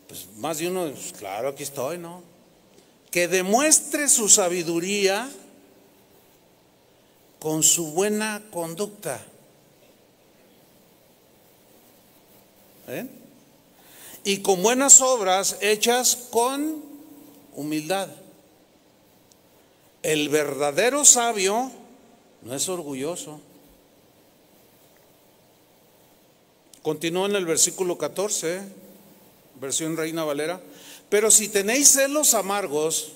Pues más de uno, pues, claro, aquí estoy, ¿no? Que demuestre su sabiduría con su buena conducta. ¿Eh? Y con buenas obras hechas con humildad. El verdadero sabio no es orgulloso. Continúa en el versículo 14, versión Reina Valera. Pero si tenéis celos amargos,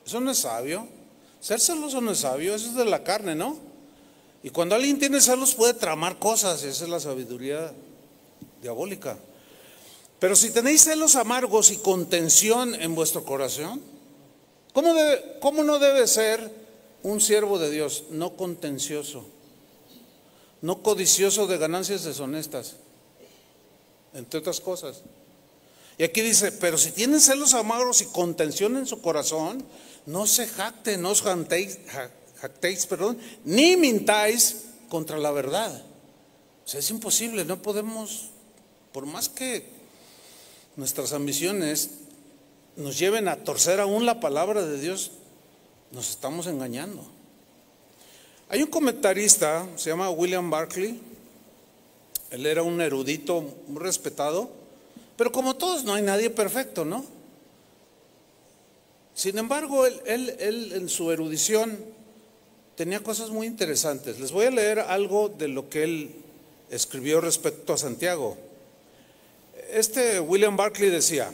eso no es sabio. Ser celoso no es sabio, eso es de la carne, ¿no? Y cuando alguien tiene celos puede tramar cosas, esa es la sabiduría diabólica. Pero si tenéis celos amargos y contención en vuestro corazón, ¿cómo no debe ser un siervo de Dios? No contencioso, no codicioso de ganancias deshonestas, entre otras cosas. Y aquí dice, pero si tienen celos amargos y contención en su corazón, no se jacten, no os jactéis, ni mintáis contra la verdad. O sea, es imposible, no podemos, por más que nuestras ambiciones nos lleven a torcer aún la palabra de Dios, nos estamos engañando. Hay un comentarista, se llama William Barclay. Él era un erudito muy respetado, pero como todos no hay nadie perfecto, ¿no? Sin embargo, él en su erudición tenía cosas muy interesantes. Les voy a leer algo de lo que él escribió respecto a Santiago. William Barclay decía,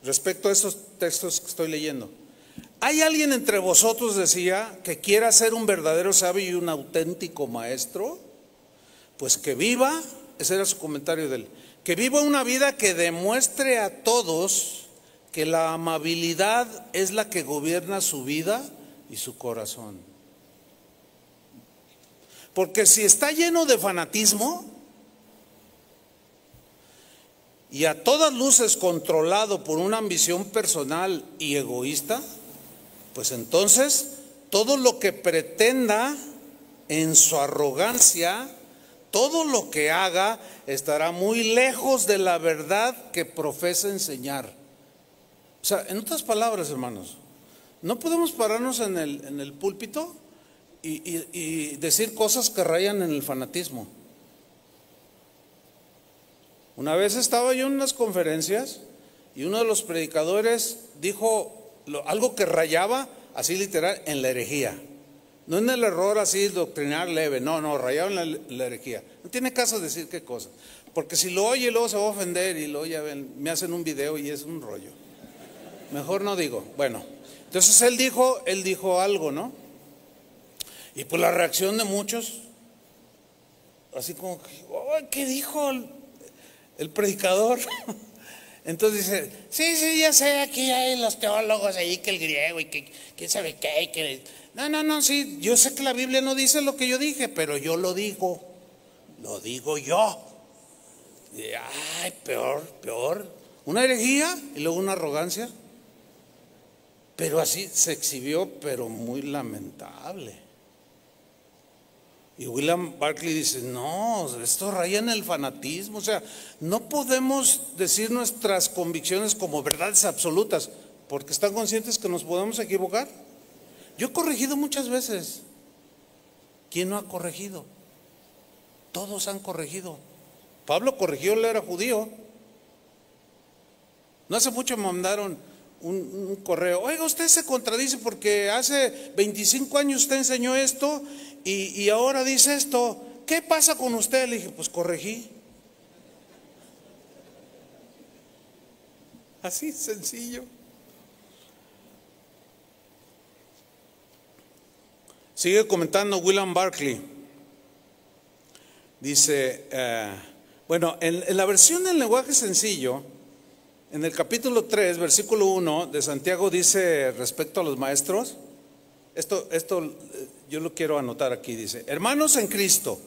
respecto a esos textos que estoy leyendo: ¿hay alguien entre vosotros, decía, que quiera ser un verdadero sabio y un auténtico maestro? Pues que viva, ese era su comentario de él, que viva una vida que demuestre a todos que la amabilidad es la que gobierna su vida y su corazón. Porque si está lleno de fanatismo y a todas luces controlado por una ambición personal y egoísta, pues entonces todo lo que pretenda en su arrogancia, todo lo que haga, estará muy lejos de la verdad que profesa enseñar. O sea, en otras palabras, hermanos, no podemos pararnos en el púlpito y decir cosas que rayan en el fanatismo. Una vez estaba yo en unas conferencias y uno de los predicadores dijo algo que rayaba, así literal, en la herejía. No en el error así doctrinar leve, no, rayaba en la herejía. No tiene caso decir qué cosa, porque si lo oye luego se va a ofender y luego ya ven, me hacen un video y es un rollo. Mejor no digo. Bueno, entonces él dijo algo, ¿no? Y pues la reacción de muchos, así como, ¿qué dijo el predicador? Entonces dice, sí, ya sé, aquí hay los teólogos ahí, que el griego y que quién sabe qué, que... No, sí, yo sé que la Biblia no dice lo que yo dije, pero yo lo digo yo. Y, ay, peor, una herejía y luego una arrogancia. Pero así se exhibió, pero muy lamentable. Y William Barclay dice, no, esto raya en el fanatismo. O sea, no podemos decir nuestras convicciones como verdades absolutas, porque están conscientes que nos podemos equivocar. Yo he corregido muchas veces. ¿Quién no ha corregido? Todos han corregido. Pablo corrigió, él era judío. No hace mucho me mandaron un correo, oiga, usted se contradice porque hace 25 años usted enseñó esto y ahora dice esto, ¿qué pasa con usted? Le dije, pues corregí. Así sencillo. Sigue comentando William Barclay. Dice, bueno, en la versión del lenguaje sencillo, en el capítulo 3, versículo 1 de Santiago dice respecto a los maestros, esto yo lo quiero anotar aquí, dice, hermanos en Cristo,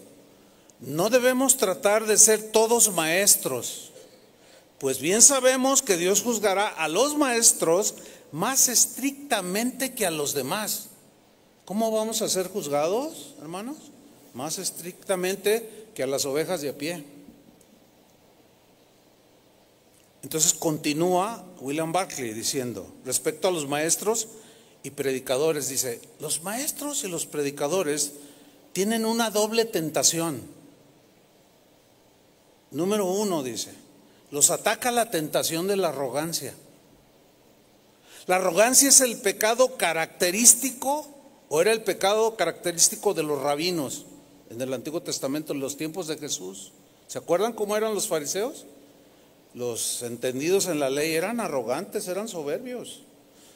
no debemos tratar de ser todos maestros, pues bien sabemos que Dios juzgará a los maestros más estrictamente que a los demás. ¿Cómo vamos a ser juzgados, hermanos? más estrictamente que a las ovejas de a pie. Entonces continúa William Barclay diciendo, respecto a los maestros y predicadores, dice, los maestros y los predicadores tienen una doble tentación. Número uno, dice, los ataca la tentación de la arrogancia. La arrogancia es el pecado característico, o era el pecado característico de los rabinos en el Antiguo Testamento, en los tiempos de Jesús. ¿Se acuerdan cómo eran los fariseos? Los entendidos en la ley eran arrogantes, eran soberbios,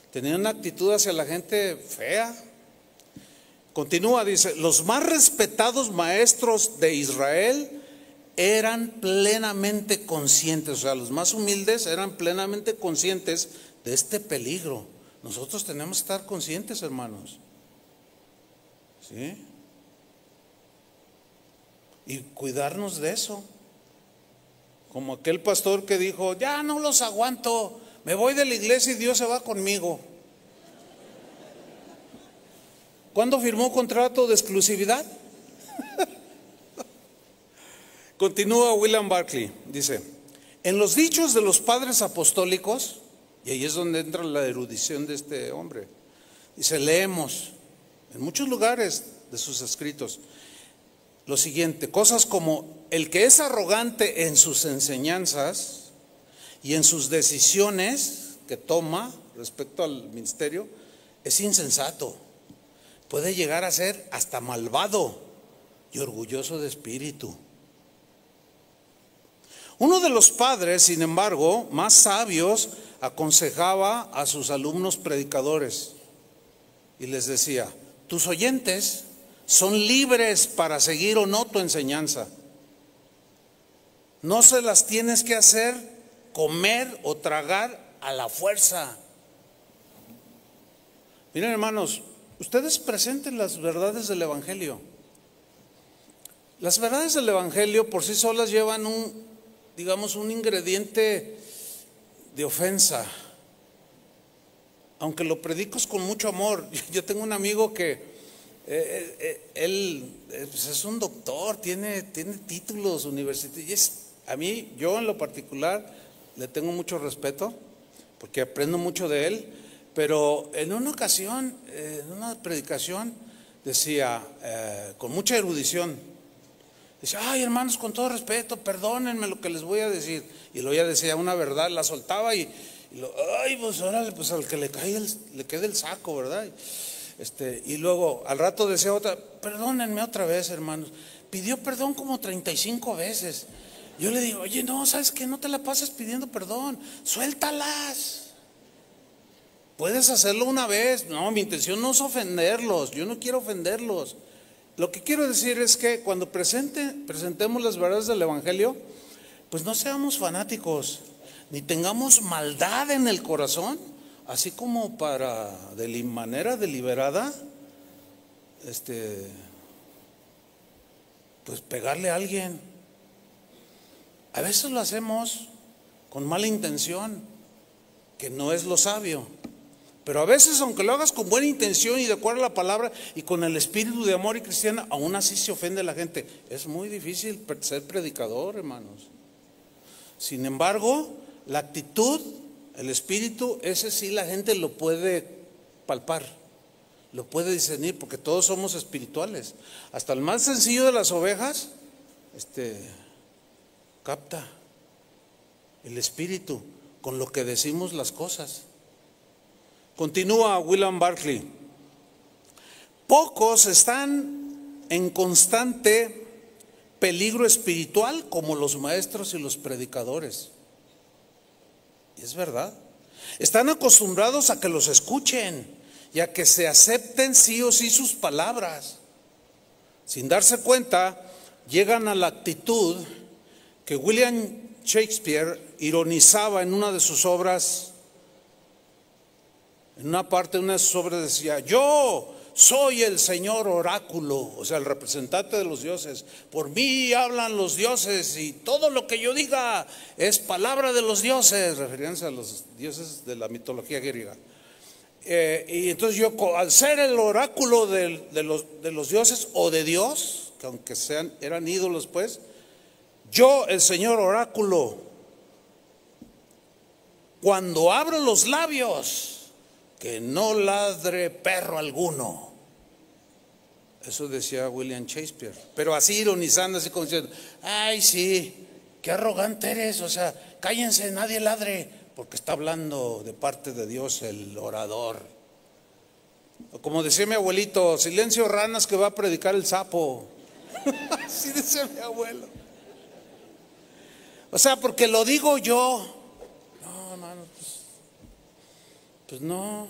tenían una actitud hacia la gente fea. Continúa, dice, los más respetados maestros de Israel eran plenamente conscientes, o sea, los más humildes eran plenamente conscientes de este peligro. Nosotros tenemos que estar conscientes, hermanos, ¿sí? Y cuidarnos de eso. Como aquel pastor que dijo, ya no los aguanto, me voy de la iglesia y Dios se va conmigo. ¿Cuándo firmó contrato de exclusividad? Continúa William Barclay, dice, en los dichos de los padres apostólicos, y ahí es donde entra la erudición de este hombre, dice, leemos en muchos lugares de sus escritos lo siguiente, cosas como el que es arrogante en sus enseñanzas y en sus decisiones que toma respecto al ministerio, es insensato, puede llegar a ser hasta malvado y orgulloso de espíritu. Uno de los padres, sin embargo, más sabios, aconsejaba a sus alumnos predicadores y les decía, tus oyentes son libres para seguir o no tu enseñanza. No se las tienes que hacer comer o tragar a la fuerza. Miren, hermanos, ustedes presenten las verdades del Evangelio. Las verdades del Evangelio por sí solas llevan un ingrediente de ofensa, aunque lo predicas con mucho amor. Yo tengo un amigo que él pues es un doctor, tiene títulos universitarios. Yo en lo particular le tengo mucho respeto porque aprendo mucho de él, pero en una ocasión, en una predicación, decía con mucha erudición, dice, ay hermanos, con todo respeto, perdónenme lo que les voy a decir. Y luego ya decía una verdad, la soltaba y ay, pues órale, pues al que le quede el saco, ¿verdad? Y luego al rato decía otra, perdónenme otra vez, hermanos. Pidió perdón como 35 veces. Yo le digo, oye, no, ¿sabes qué? No te la pases pidiendo perdón, suéltalas. Puedes hacerlo una vez. No, mi intención no es ofenderlos, yo no quiero ofenderlos. Lo que quiero decir es que cuando presentemos las verdades del Evangelio, pues no seamos fanáticos, ni tengamos maldad en el corazón, así como para de manera deliberada, pues pegarle a alguien. A veces lo hacemos con mala intención, que no es lo sabio. Pero a veces, aunque lo hagas con buena intención y de acuerdo a la palabra y con el espíritu de amor y cristiana, aún así se ofende la gente. Es muy difícil ser predicador, hermanos. Sin embargo, la actitud, el espíritu, ese sí la gente lo puede palpar, lo puede discernir, porque todos somos espirituales. Hasta el más sencillo de las ovejas, capta el espíritu con lo que decimos las cosas. Continúa William Barclay. Pocos están en constante peligro espiritual como los maestros y los predicadores. Y es verdad. Están acostumbrados a que los escuchen y a que se acepten sí o sí sus palabras. Sin darse cuenta, llegan a la actitud que William Shakespeare ironizaba en una de sus obras. En una parte de una de sus obras decía, yo soy el señor oráculo, o sea, el representante de los dioses. Por mí hablan los dioses y todo lo que yo diga es palabra de los dioses, refiriéndose a los dioses de la mitología griega. Y entonces yo, al ser el oráculo de los dioses o de Dios, que aunque eran ídolos, pues, yo, el Señor oráculo, cuando abro los labios, que no ladre perro alguno. Eso decía William Shakespeare, pero así ironizando, así como diciendo, ay sí, qué arrogante eres, o sea, cállense, nadie ladre, porque está hablando de parte de Dios el orador. O como decía mi abuelito, silencio ranas que va a predicar el sapo. Así decía mi abuelo. O sea, porque lo digo yo. No, hermano, pues no.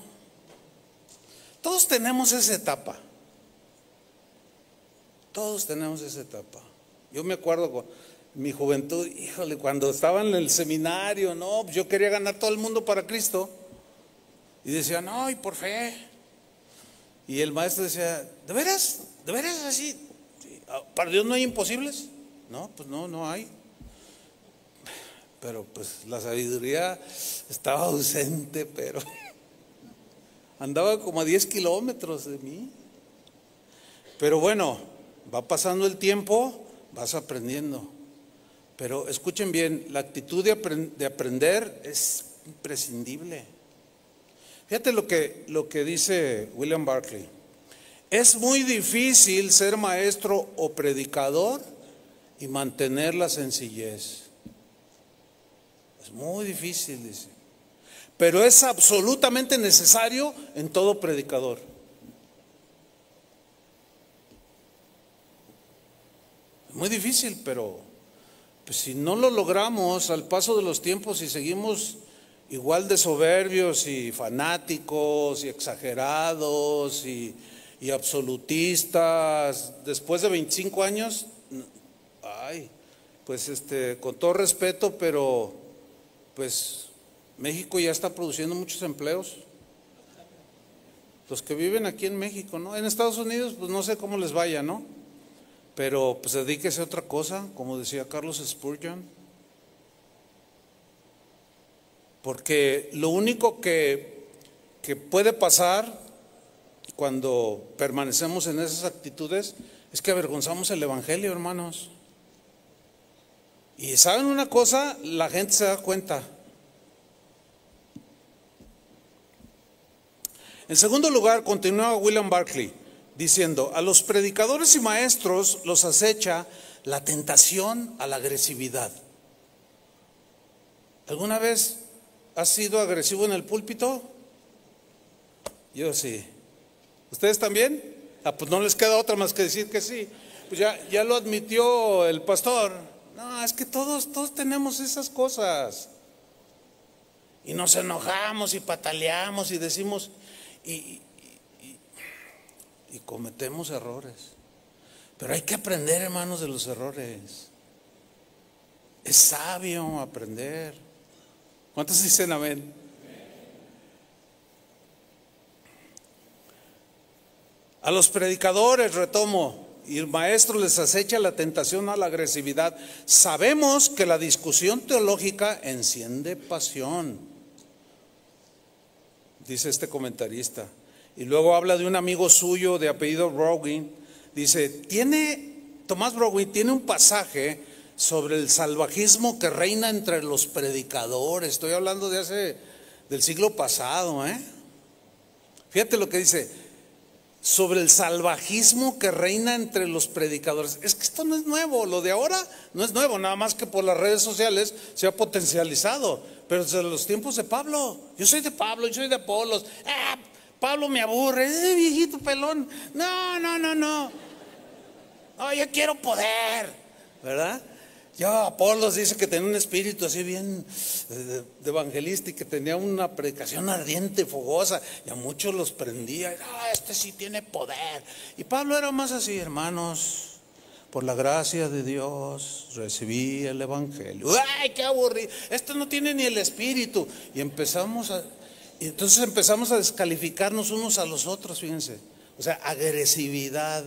Todos tenemos esa etapa. Todos tenemos esa etapa. Yo me acuerdo con mi juventud, híjole, cuando estaba en el seminario, no, yo quería ganar todo el mundo para Cristo. Y decía, no, y por fe. Y el maestro decía, ¿de veras? ¿De veras así? ¿Para Dios no hay imposibles? No, pues no hay. Pero pues la sabiduría estaba ausente, pero andaba como a 10 kilómetros de mí. Pero bueno, va pasando el tiempo, vas aprendiendo. Pero escuchen bien, la actitud de aprender es imprescindible. Fíjate lo que dice William Barclay. Es muy difícil ser maestro o predicador y mantener la sencillez. Es muy difícil, dice. Pero es absolutamente necesario en todo predicador. Es muy difícil, pero pues si no lo logramos al paso de los tiempos y seguimos igual de soberbios y fanáticos y exagerados y absolutistas, después de 25 años, ay, pues con todo respeto, pero pues México ya está produciendo muchos empleos. Los que viven aquí en México, ¿no? En Estados Unidos, pues no sé cómo les vaya, ¿no? Pero pues dedíquese a otra cosa, como decía Carlos Spurgeon. Porque lo único que puede pasar cuando permanecemos en esas actitudes es que avergonzamos el Evangelio, hermanos. Y ¿saben una cosa? La gente se da cuenta. En segundo lugar, continúa William Barclay diciendo, a los predicadores y maestros los acecha la tentación a la agresividad. ¿Alguna vez has sido agresivo en el púlpito? Yo sí. ¿Ustedes también? Pues no les queda otra más que decir que sí. Pues ya lo admitió el pastor. No, es que todos tenemos esas cosas. Y nos enojamos y pataleamos y decimos, y cometemos errores. Pero hay que aprender, hermanos, de los errores. Es sabio aprender. ¿Cuántos dicen amén? A los predicadores, retomo, y el maestro les acecha la tentación a la agresividad. Sabemos que la discusión teológica enciende pasión, dice este comentarista. Y luego habla de un amigo suyo de apellido Brougham. Dice, Tomás Brougham tiene un pasaje sobre el salvajismo que reina entre los predicadores. Estoy hablando del siglo pasado, Fíjate lo que dice, sobre el salvajismo que reina entre los predicadores. Es que esto no es nuevo, lo de ahora no es nuevo, nada más que por las redes sociales se ha potencializado. Pero desde los tiempos de Pablo, yo soy de Pablo, yo soy de Apolos. Pablo me aburre, ese viejito pelón. No, yo quiero poder, ¿verdad? Apolos dice que tenía un espíritu así bien de evangelista y que tenía una predicación ardiente, fogosa, y a muchos los prendía. Este sí tiene poder. Y Pablo era más así, hermanos, por la gracia de Dios recibí el evangelio. ¡Ay, qué aburrido! Este no tiene ni el espíritu. Y entonces empezamos a descalificarnos unos a los otros, fíjense. O sea, agresividad.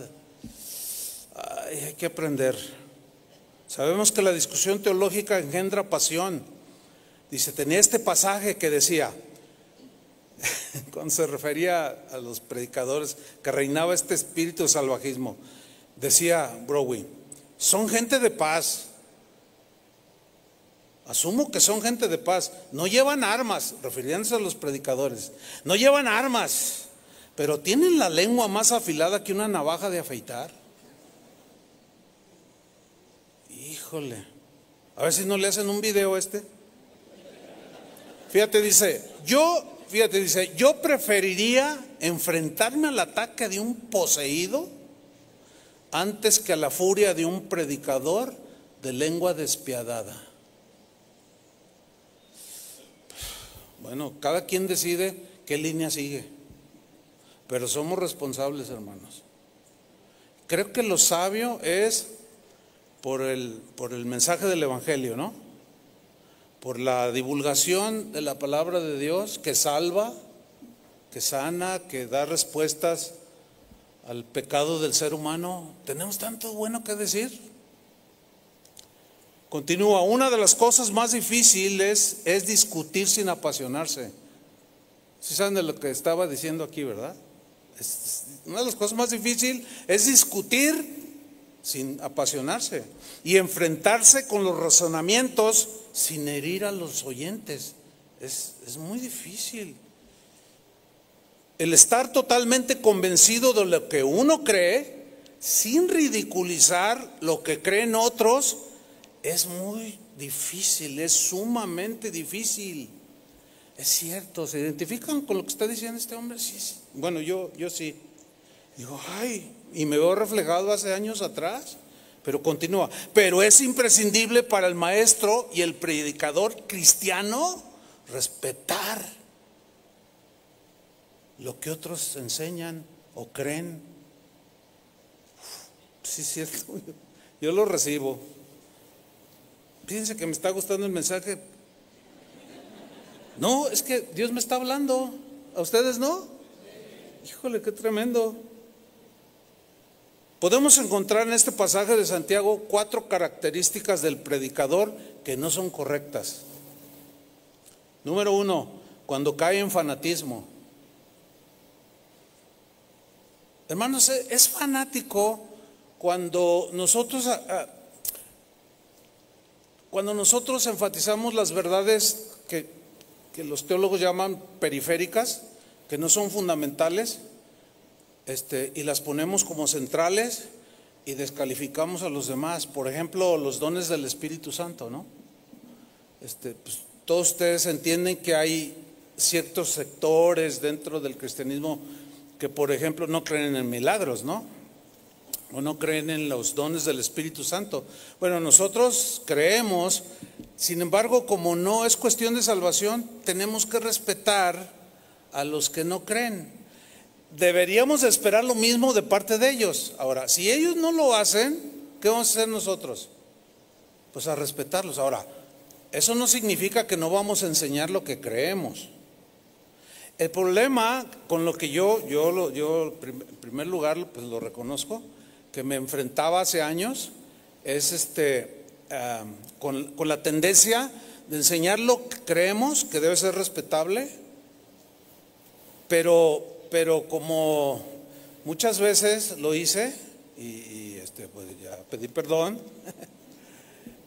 Hay que aprender. Sabemos que la discusión teológica engendra pasión. Dice, tenía este pasaje que decía, cuando se refería a los predicadores, que reinaba este espíritu de salvajismo. Decía Browy, son gente de paz. Asumo que son gente de paz. No llevan armas, refiriéndose a los predicadores. No llevan armas, pero tienen la lengua más afilada que una navaja de afeitar. Híjole. A ver si no le hacen un video Fíjate, dice, yo preferiría enfrentarme al ataque de un poseído antes que a la furia de un predicador de lengua despiadada. Bueno, cada quien decide qué línea sigue, pero somos responsables, hermanos. Creo que lo sabio es por el mensaje del Evangelio, ¿no? Por la divulgación de la palabra de Dios que salva, que sana, que da respuestas al pecado del ser humano. Tenemos tanto bueno que decir. Continúa, una de las cosas más difíciles es discutir sin apasionarse. ¿Sí saben de lo que estaba diciendo aquí, verdad? Una de las cosas más difíciles es discutir sin apasionarse y enfrentarse con los razonamientos sin herir a los oyentes. Es muy difícil. El estar totalmente convencido de lo que uno cree, sin ridiculizar lo que creen otros, es muy difícil, es sumamente difícil. Es cierto, ¿se identifican con lo que está diciendo este hombre? Sí, sí. Bueno, yo sí. Digo, ay, y me veo reflejado hace años atrás. Pero continúa, pero es imprescindible para el maestro y el predicador cristiano respetar lo que otros enseñan o creen. Sí, es cierto, yo lo recibo. Fíjense que me está gustando el mensaje. No, es que Dios me está hablando. ¿A ustedes no? Híjole, qué tremendo. Podemos encontrar en este pasaje de Santiago 4 características del predicador que no son correctas. Número 1, cuando cae en fanatismo. Hermanos, es fanático cuando nosotros enfatizamos las verdades que los teólogos llaman periféricas, que no son fundamentales. Y las ponemos como centrales y descalificamos a los demás. Por ejemplo, los dones del Espíritu Santo, ¿no? Pues, todos ustedes entienden que hay ciertos sectores dentro del cristianismo que, por ejemplo, no creen en milagros, ¿no? O no creen en los dones del Espíritu Santo. Bueno, nosotros creemos, sin embargo, como no es cuestión de salvación, tenemos que respetar a los que no creen. Deberíamos esperar lo mismo de parte de ellos. Ahora, si ellos no lo hacen, ¿qué vamos a hacer nosotros? Pues a respetarlos. Ahora, eso no significa que no vamos a enseñar lo que creemos. El problema con lo que yo en primer lugar, pues lo reconozco, que me enfrentaba hace años, es con la tendencia de enseñar lo que creemos, que debe ser respetable, pero como muchas veces lo hice y pues ya pedí perdón,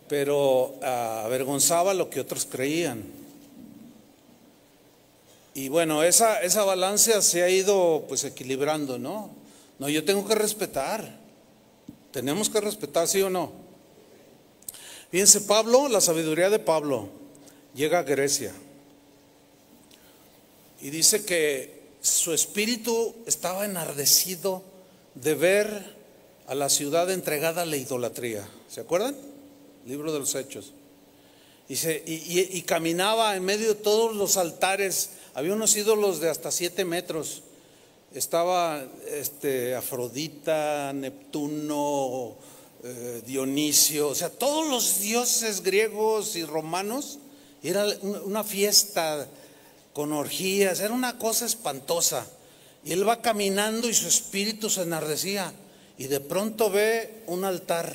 pero avergonzaba lo que otros creían. Y bueno, esa balanza se ha ido pues equilibrando, ¿no? No, yo tengo que respetar. Tenemos que respetar, ¿sí o no? Fíjense, Pablo, la sabiduría de Pablo llega a Grecia y dice que su espíritu estaba enardecido de ver a la ciudad entregada a la idolatría. ¿Se acuerdan? Libro de los Hechos. Y caminaba en medio de todos los altares. Había unos ídolos de hasta 7 metros. Estaba Afrodita, Neptuno, Dionisio, o sea, todos los dioses griegos y romanos. Era una fiesta con orgías, era una cosa espantosa. Y él va caminando y su espíritu se enardecía. Y de pronto ve un altar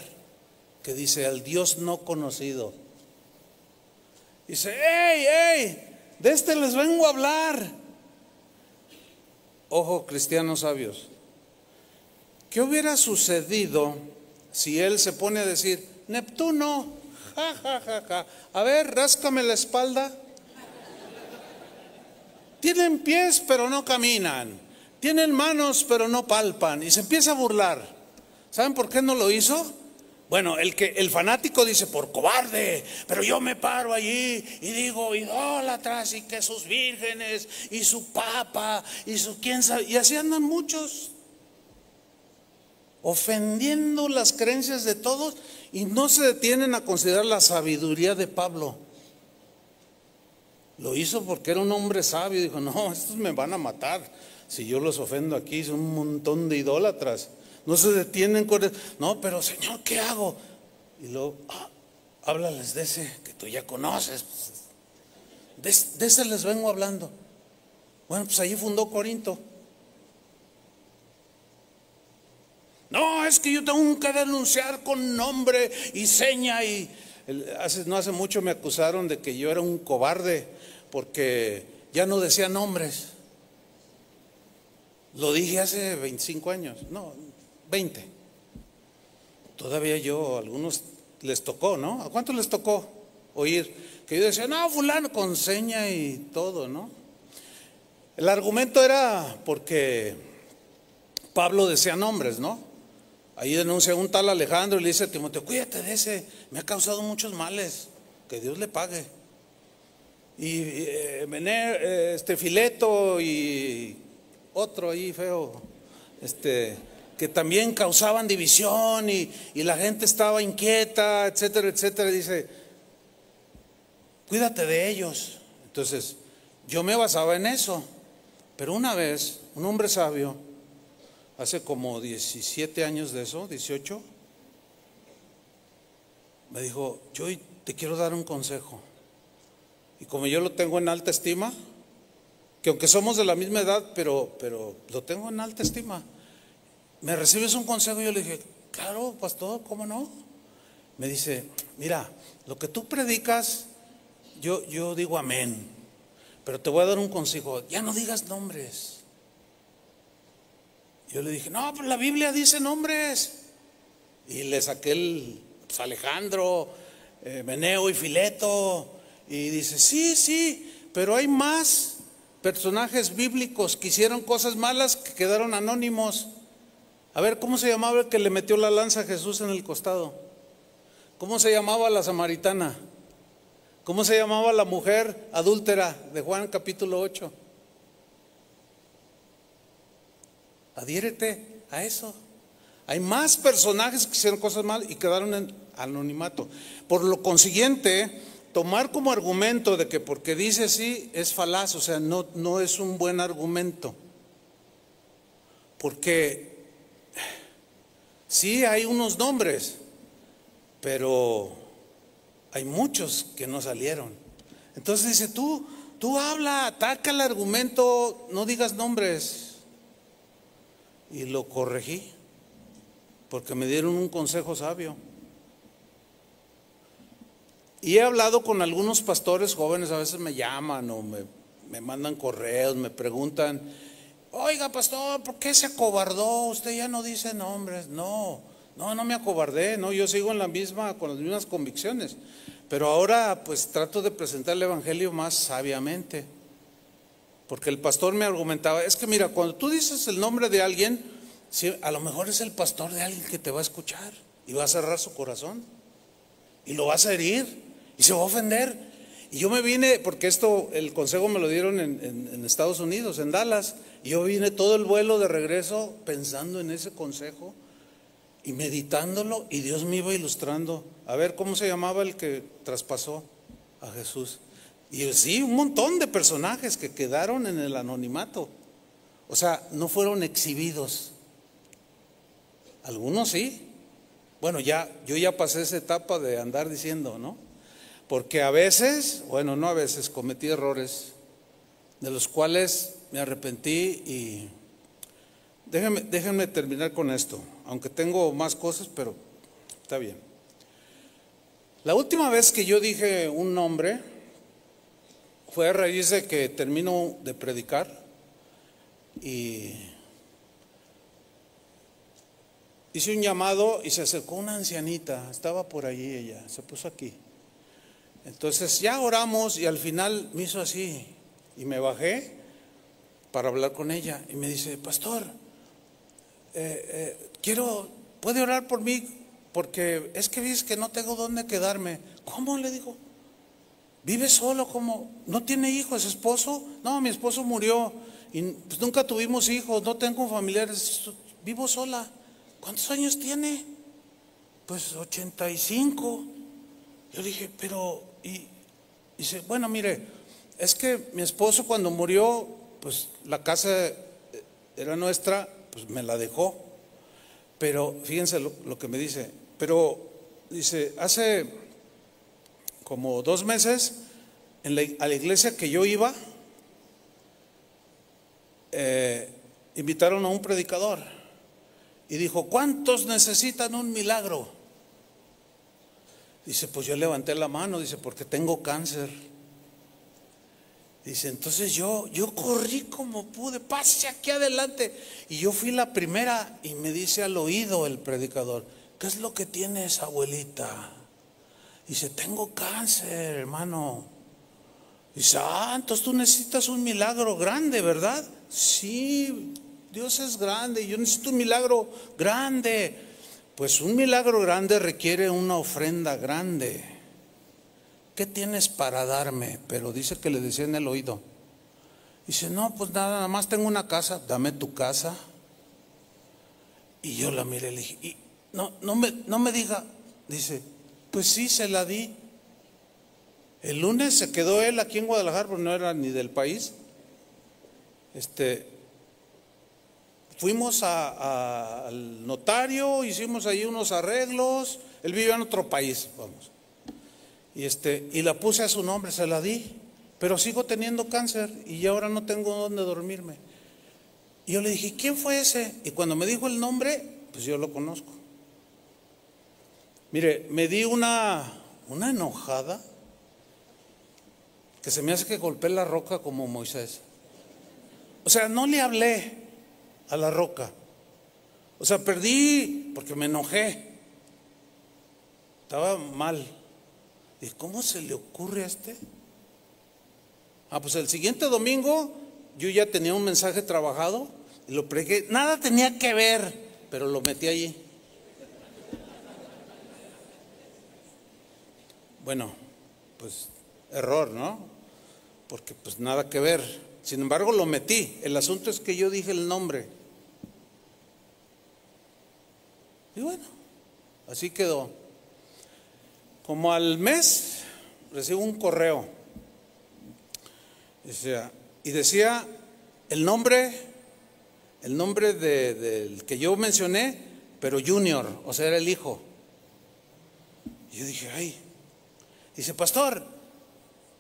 que dice: al Dios no conocido. Dice: ¡Ey! De este les vengo a hablar. Ojo, cristianos sabios, ¿Qué hubiera sucedido si él se pone a decir, Neptuno, ja, ja, ja, ja, a ver, ráscame la espalda? Tienen pies pero no caminan, tienen manos pero no palpan, y se empieza a burlar. ¿Saben por qué no lo hizo? Bueno, el fanático dice, por cobarde, pero yo me paro allí y digo, idólatras, y que sus vírgenes, y su papa, y su quién sabe, y así andan muchos, ofendiendo las creencias de todos, y no se detienen a considerar la sabiduría de Pablo. Lo hizo porque era un hombre sabio, dijo, no, estos me van a matar, si yo los ofendo aquí, son un montón de idólatras. No se detienen con eso. No, pero Señor, ¿qué hago? Y luego, háblales de ese que tú ya conoces. De ese les vengo hablando. Bueno, pues allí fundó Corinto. No, es que yo tengo que denunciar con nombre y seña. Y no hace mucho me acusaron de que yo era un cobarde porque ya no decía nombres. Lo dije hace 25 años. No, 20. Todavía a algunos les tocó, ¿no? ¿A cuántos les tocó oír? Que yo decía, no, fulano, con seña y todo, ¿no? El argumento era porque Pablo decía nombres, ¿no? Ahí denuncia un tal Alejandro y le dice a Timoteo, cuídate de ese, me ha causado muchos males, que Dios le pague. Y Fileto y otro ahí feo, que también causaban división y la gente estaba inquieta, etcétera, etcétera. Dice, cuídate de ellos. Entonces, yo me basaba en eso. Pero una vez, un hombre sabio, hace como 17 años de eso, 18, me dijo, yo te quiero dar un consejo. Y como yo lo tengo en alta estima, que aunque somos de la misma edad, pero lo tengo en alta estima. ¿Me recibes un consejo? Y yo le dije, claro, pastor, ¿cómo no? Me dice, mira, lo que tú predicas, yo digo amén, pero te voy a dar un consejo, ya no digas nombres. Yo le dije, no, pues la Biblia dice nombres. Y le saqué Alejandro, Meneo y Fileto, y dice, sí, pero hay más personajes bíblicos que hicieron cosas malas que quedaron anónimos. A ver, ¿cómo se llamaba el que le metió la lanza a Jesús en el costado? ¿Cómo se llamaba la samaritana? ¿Cómo se llamaba la mujer adúltera de Juan capítulo 8? Adhiérete a eso. Hay más personajes que hicieron cosas mal y quedaron en anonimato. Por lo consiguiente, tomar como argumento de que porque dice sí es falaz, o sea, no es un buen argumento. Porque sí hay unos nombres, pero hay muchos que no salieron. Entonces dice, tú habla, ataca el argumento, no digas nombres. Y lo corregí, porque me dieron un consejo sabio. Y he hablado con algunos pastores jóvenes, a veces me llaman o me mandan correos, me preguntan, oiga pastor, ¿por qué se acobardó? Usted ya no dice nombres. No me acobardé, no, yo sigo con las mismas convicciones, pero ahora pues trato de presentar el evangelio más sabiamente, porque el pastor me argumentaba, es que mira, cuando tú dices el nombre de alguien, sí, a lo mejor es el pastor de alguien que te va a escuchar y va a cerrar su corazón y lo vas a herir y se va a ofender. Y yo me vine, porque el consejo me lo dieron en Estados Unidos, en Dallas, y yo vine todo el vuelo de regreso pensando en ese consejo y meditándolo, y Dios me iba ilustrando. A ver, ¿cómo se llamaba el que traspasó a Jesús? Y sí, un montón de personajes que quedaron en el anonimato, o sea, no fueron exhibidos. Algunos sí. Bueno, yo ya pasé esa etapa de andar diciendo, ¿no? Porque a veces, bueno, no a veces, cometí errores de los cuales me arrepentí. Y déjenme terminar con esto, aunque tengo más cosas, pero está bien. La última vez que yo dije un nombre fue a raíz de que termino de predicar y hice un llamado y se acercó una ancianita, estaba por allí ella, se puso aquí. Entonces ya oramos y al final me hizo así y me bajé para hablar con ella y me dice, pastor, ¿puede orar por mí? Porque es que dices que no tengo dónde quedarme. ¿Cómo? Le digo, ¿vive solo? ¿Cómo? ¿No tiene hijos? ¿Esposo? No, mi esposo murió y pues nunca tuvimos hijos, no tengo familiares, vivo sola. ¿Cuántos años tiene? Pues 85. Yo dije, pero... Y dice, bueno, mire, es que mi esposo cuando murió, pues la casa era nuestra, pues me la dejó. Pero fíjense lo que me dice, pero dice, hace como 2 meses a la iglesia que yo iba, invitaron a un predicador y dijo, ¿cuántos necesitan un milagro? Dice, pues yo levanté la mano, dice, porque tengo cáncer. Dice, entonces yo corrí como pude, pase aquí adelante. Y yo fui la primera y me dice al oído el predicador, ¿qué es lo que tienes, abuelita? Dice, tengo cáncer, hermano. Dice, entonces tú necesitas un milagro grande, ¿verdad? Sí, Dios es grande y yo necesito un milagro grande. Pues un milagro grande requiere una ofrenda grande. ¿Qué tienes para darme? Pero dice que le decía en el oído. Dice, no, pues nada más tengo una casa, dame tu casa. Y yo la miré y le dije, y no me diga. Dice, pues sí, se la di. El lunes se quedó él aquí en Guadalajara, porque no era ni del país. Fuimos al notario, hicimos ahí unos arreglos. Él vivía en otro país, vamos. Y la puse a su nombre, se la di. Pero sigo teniendo cáncer y ya ahora no tengo dónde dormirme. Y yo le dije, ¿quién fue ese? Y cuando me dijo el nombre, pues yo lo conozco. Mire, me di una enojada que se me hace que golpeé la roca como Moisés. O sea, no le hablé a la roca. O sea, perdí porque me enojé. Estaba mal. ¿Y cómo se le ocurre a este? Pues el siguiente domingo yo ya tenía un mensaje trabajado y lo pregué. Nada tenía que ver, pero lo metí allí. Bueno, pues error, ¿no? Porque pues nada que ver. Sin embargo lo metí. El asunto es que yo dije el nombre. Y bueno, así quedó. Como al mes recibo un correo. Y decía el nombre del que yo mencioné, pero Junior, o sea, era el hijo. Y yo dije, ay. Dice, pastor,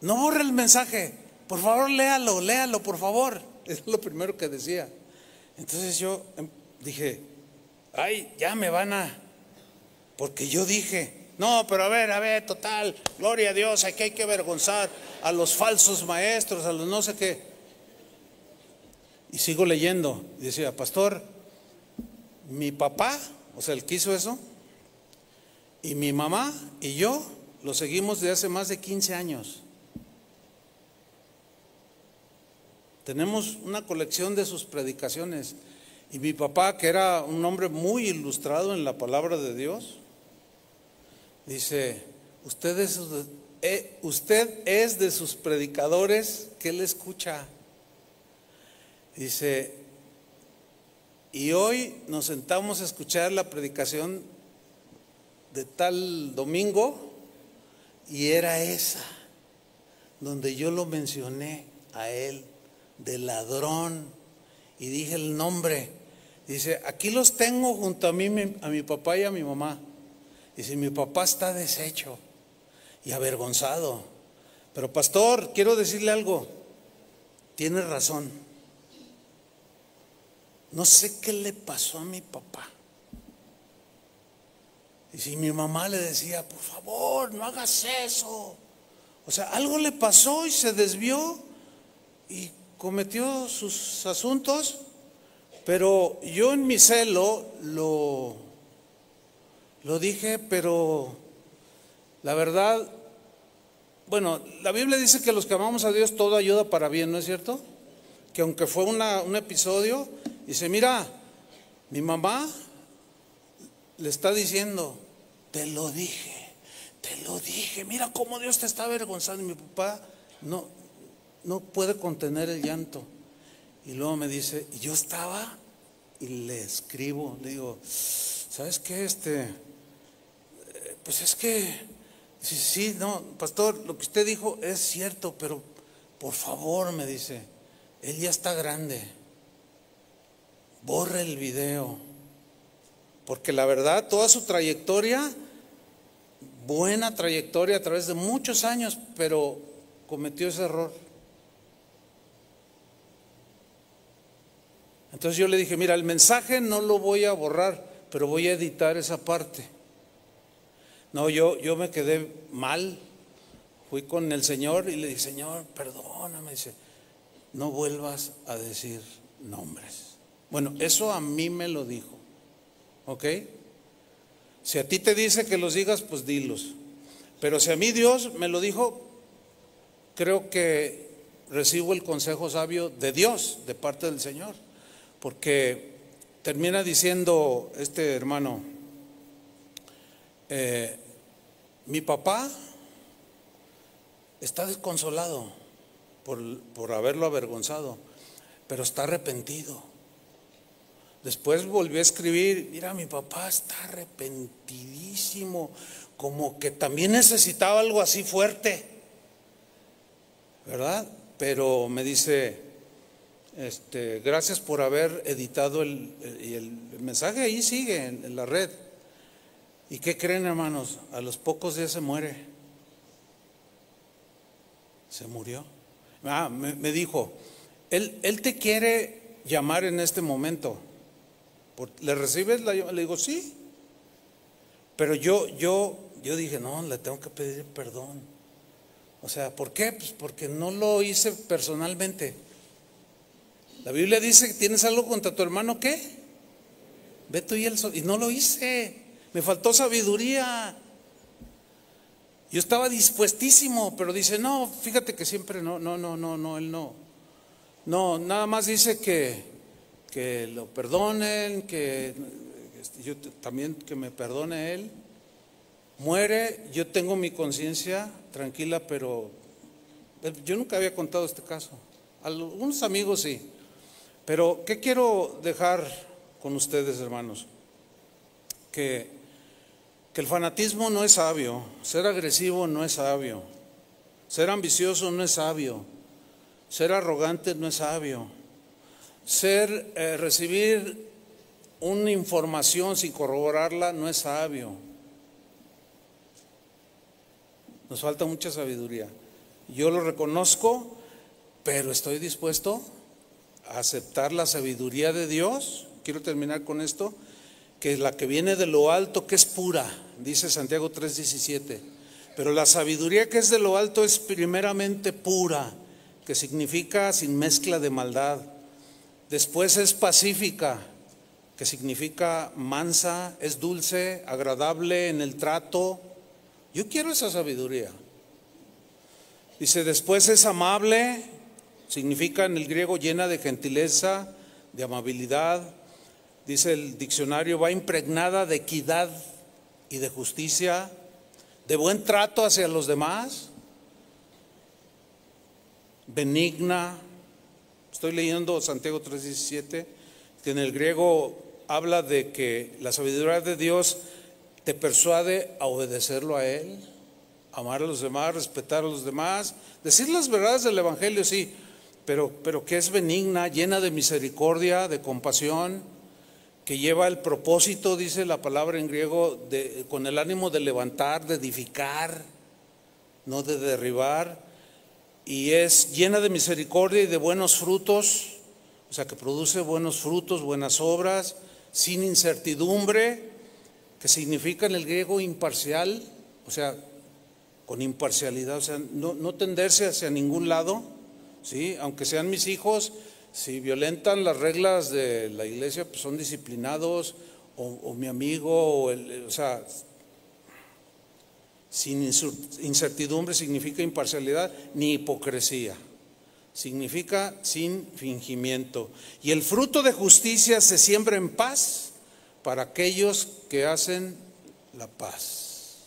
no borre el mensaje, por favor léalo, por favor. Es lo primero que decía. Entonces yo dije, ay, ya me van a, porque yo dije, no, pero a ver, total, gloria a Dios, aquí hay que avergonzar a los falsos maestros, a los no sé qué. Y sigo leyendo, y decía, pastor, mi papá, o sea, el que hizo eso, y mi mamá y yo lo seguimos desde hace más de 15 años. Tenemos una colección de sus predicaciones. Y mi papá, que era un hombre muy ilustrado en la palabra de Dios, dice, usted es de sus predicadores que él escucha. Dice, y hoy nos sentamos a escuchar la predicación de tal domingo y era esa, donde yo lo mencioné a él, de ladrón, y dije el nombre. Dice, aquí los tengo junto a mí, a mi papá y a mi mamá. Dice, mi papá está deshecho y avergonzado. Pero pastor, quiero decirle algo, tiene razón. No sé qué le pasó a mi papá. Y si mi mamá le decía, por favor, no hagas eso. O sea, algo le pasó y se desvió y cometió sus asuntos. Pero yo en mi celo lo Lo dije, pero la verdad, bueno, la Biblia dice que los que amamos a Dios todo ayuda para bien, ¿no es cierto? Que aunque fue un episodio, dice, mira, mi mamá le está diciendo, te lo dije, mira cómo Dios te está avergonzando. Y mi papá no puede contener el llanto. Y luego me dice, y yo estaba y le escribo, le digo, ¿sabes qué? Pues es que, sí, no, pastor, lo que usted dijo es cierto, pero por favor, me dice, él ya está grande, borre el video, porque la verdad, toda su trayectoria, buena trayectoria a través de muchos años, pero cometió ese error. Entonces yo le dije, mira, el mensaje no lo voy a borrar, pero voy a editar esa parte. No, yo me quedé mal, fui con el Señor y le dije, Señor, perdóname, dice, no vuelvas a decir nombres. Bueno, eso a mí me lo dijo, ¿ok? Si a ti te dice que los digas, pues dilos. Pero si a mí Dios me lo dijo, creo que recibo el consejo sabio de Dios, de parte del Señor. Porque termina diciendo este hermano, mi papá está desconsolado por haberlo avergonzado, pero está arrepentido. Después volvió a escribir, mira, mi papá está arrepentidísimo, como que también necesitaba algo así fuerte, ¿verdad? Pero me dice, gracias por haber editado el mensaje, ahí sigue en la red. ¿Y qué creen, hermanos? A los pocos días se muere. Se murió. Me dijo, él te quiere llamar en este momento. ¿Le recibes la llamada? Le digo, sí. Pero yo dije, no, le tengo que pedir perdón. O sea, ¿por qué? Pues porque no lo hice personalmente. La Biblia dice que tienes algo contra tu hermano, ¿qué? Ve tú y él solo. Y no lo hice. Me faltó sabiduría. Yo estaba dispuestísimo, pero dice, no, fíjate que siempre no, él no. No, nada más dice que lo perdonen, que yo también que me perdone él. Muere, yo tengo mi conciencia tranquila, pero yo nunca había contado este caso. Algunos amigos sí. Pero ¿qué quiero dejar con ustedes, hermanos? Que el fanatismo no es sabio, ser agresivo no es sabio, ser ambicioso no es sabio, ser arrogante no es sabio, recibir una información sin corroborarla no es sabio. Nos falta mucha sabiduría. Yo lo reconozco, pero estoy dispuesto a aceptar la sabiduría de Dios. Quiero terminar con esto, que es la que viene de lo alto, que es pura, dice Santiago 3:17. Pero la sabiduría que es de lo alto es primeramente pura, que significa sin mezcla de maldad. Después es pacífica, que significa mansa, es dulce, agradable en el trato. Yo quiero esa sabiduría. Dice, después es amable, significa en el griego llena de gentileza, de amabilidad. Dice el diccionario, va impregnada de equidad y de justicia, de buen trato hacia los demás, benigna. Estoy leyendo Santiago 3:17, que en el griego habla de que la sabiduría de Dios te persuade a obedecerlo a Él, amar a los demás, respetar a los demás, decir las verdades del Evangelio, sí, pero que es benigna, llena de misericordia, de compasión, que lleva el propósito, dice la palabra en griego, con el ánimo de levantar, de edificar, no de derribar, y es llena de misericordia y de buenos frutos, o sea que produce buenos frutos, buenas obras, sin incertidumbre, que significa en el griego imparcial, o sea, con imparcialidad, o sea, no tenderse hacia ningún lado, ¿sí? Aunque sean mis hijos, si violentan las reglas de la iglesia, pues son disciplinados, o mi amigo, o sea, sin incertidumbre significa imparcialidad, ni hipocresía. Significa sin fingimiento. Y el fruto de justicia se siembra en paz para aquellos que hacen la paz.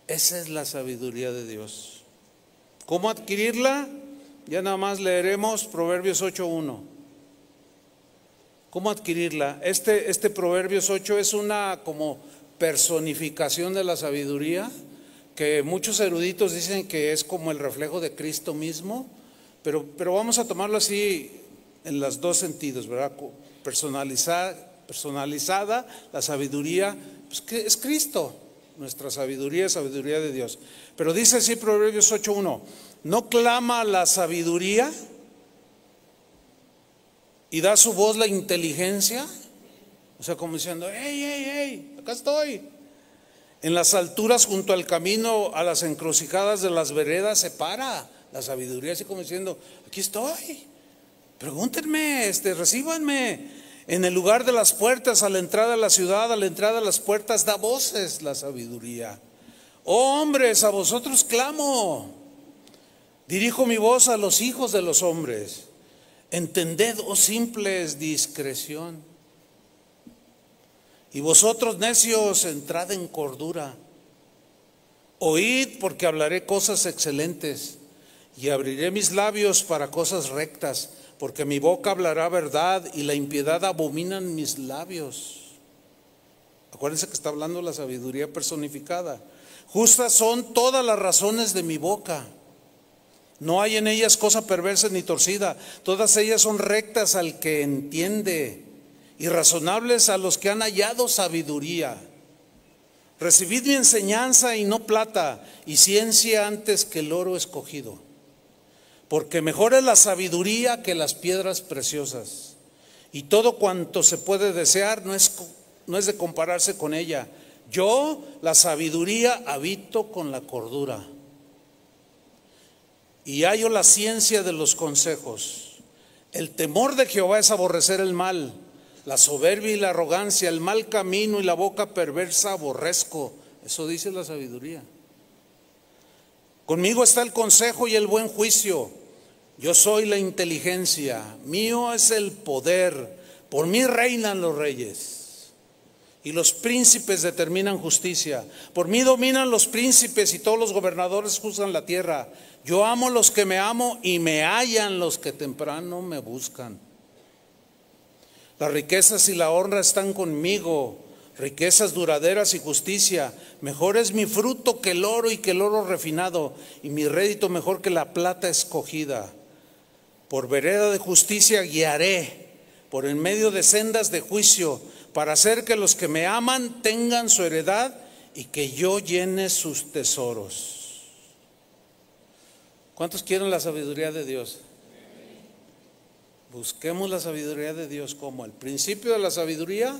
Esa es la sabiduría de Dios. ¿Cómo adquirirla? Ya nada más leeremos Proverbios 8:1. ¿Cómo adquirirla? Este Proverbios 8 es una como personificación de la sabiduría, que muchos eruditos dicen que es como el reflejo de Cristo mismo, pero vamos a tomarlo así en los dos sentidos, ¿verdad? Personalizada la sabiduría, pues que es Cristo, nuestra sabiduría, sabiduría de Dios. Pero dice así Proverbios 8:1, ¿no clama la sabiduría y da su voz la inteligencia? O sea, como diciendo, hey, acá estoy. En las alturas junto al camino, a las encrucijadas de las veredas se para la sabiduría, así como diciendo, aquí estoy, pregúntenme, recíbanme. En el lugar de las puertas, a la entrada de la ciudad, a la entrada de las puertas, da voces la sabiduría. Oh hombres, a vosotros clamo, dirijo mi voz a los hijos de los hombres. Entended, oh simples, discreción. Y vosotros necios, entrad en cordura. Oíd, porque hablaré cosas excelentes, y abriré mis labios para cosas rectas, porque mi boca hablará verdad, y la impiedad abominan mis labios. Acuérdense que está hablando la sabiduría personificada. Justas son todas las razones de mi boca. No hay en ellas cosa perversa ni torcida. Todas ellas son rectas al que entiende, y razonables a los que han hallado sabiduría. Recibid mi enseñanza y no plata, y ciencia antes que el oro escogido. Porque mejor es la sabiduría que las piedras preciosas, y todo cuanto se puede desear no es de compararse con ella. Yo, la sabiduría, habito con la cordura, y hallo la ciencia de los consejos. El temor de Jehová es aborrecer el mal, la soberbia y la arrogancia, el mal camino y la boca perversa aborrezco. Eso dice la sabiduría. Conmigo está el consejo y el buen juicio. Yo soy la inteligencia, mío es el poder. Por mí reinan los reyes, y los príncipes determinan justicia. Por mí dominan los príncipes, y todos los gobernadores juzgan la tierra. Yo amo los que me amo, y me hallan los que temprano me buscan. Las riquezas y la honra están conmigo, riquezas duraderas y justicia. Mejor es mi fruto que el oro y que el oro refinado, y mi rédito mejor que la plata escogida. Por vereda de justicia guiaré, por en medio de sendas de juicio, para hacer que los que me aman tengan su heredad y que yo llene sus tesoros. ¿Cuántos quieren la sabiduría de Dios? Busquemos la sabiduría de Dios. Como el principio de la sabiduría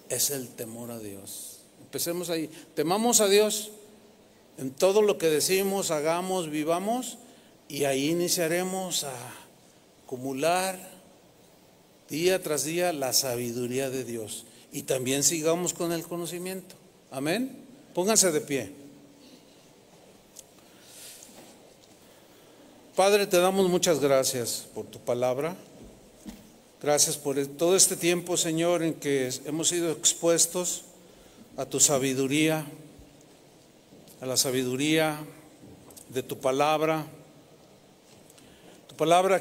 es el temor a Dios. Empecemos ahí. Temamos a Dios en todo lo que decimos, hagamos, vivamos, y ahí iniciaremos a acumular día tras día la sabiduría de Dios. Y también sigamos con el conocimiento. Amén. Pónganse de pie. Padre, te damos muchas gracias por tu palabra. Gracias por todo este tiempo, Señor, en que hemos sido expuestos a tu sabiduría, a la sabiduría de tu palabra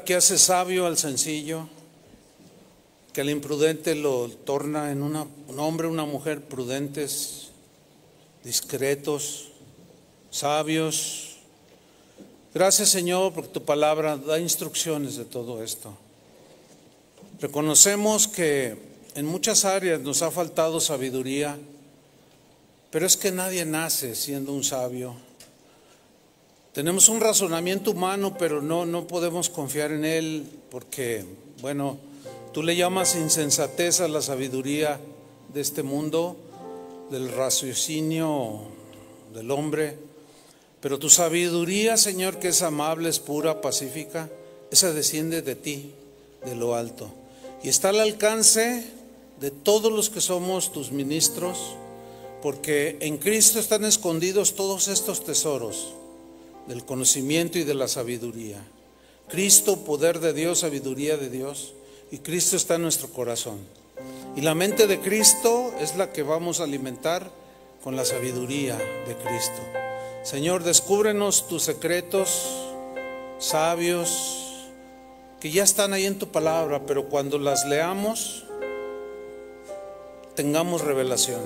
que hace sabio al sencillo, que al imprudente lo torna en un hombre, una mujer prudentes, discretos, sabios. Gracias, Señor, porque tu palabra da instrucciones de todo esto. Reconocemos que en muchas áreas nos ha faltado sabiduría, pero es que nadie nace siendo un sabio. Tenemos un razonamiento humano, pero no podemos confiar en él, porque, bueno, tú le llamas insensatez a la sabiduría de este mundo, del raciocinio del hombre. Pero tu sabiduría, Señor, que es amable, es pura, pacífica, esa desciende de ti, de lo alto, y está al alcance de todos los que somos tus ministros, porque en Cristo están escondidos todos estos tesoros del conocimiento y de la sabiduría. Cristo, poder de Dios, sabiduría de Dios, y Cristo está en nuestro corazón. Y la mente de Cristo es la que vamos a alimentar con la sabiduría de Cristo. Señor, descúbrenos tus secretos sabios que ya están ahí en tu palabra, pero cuando las leamos tengamos revelación.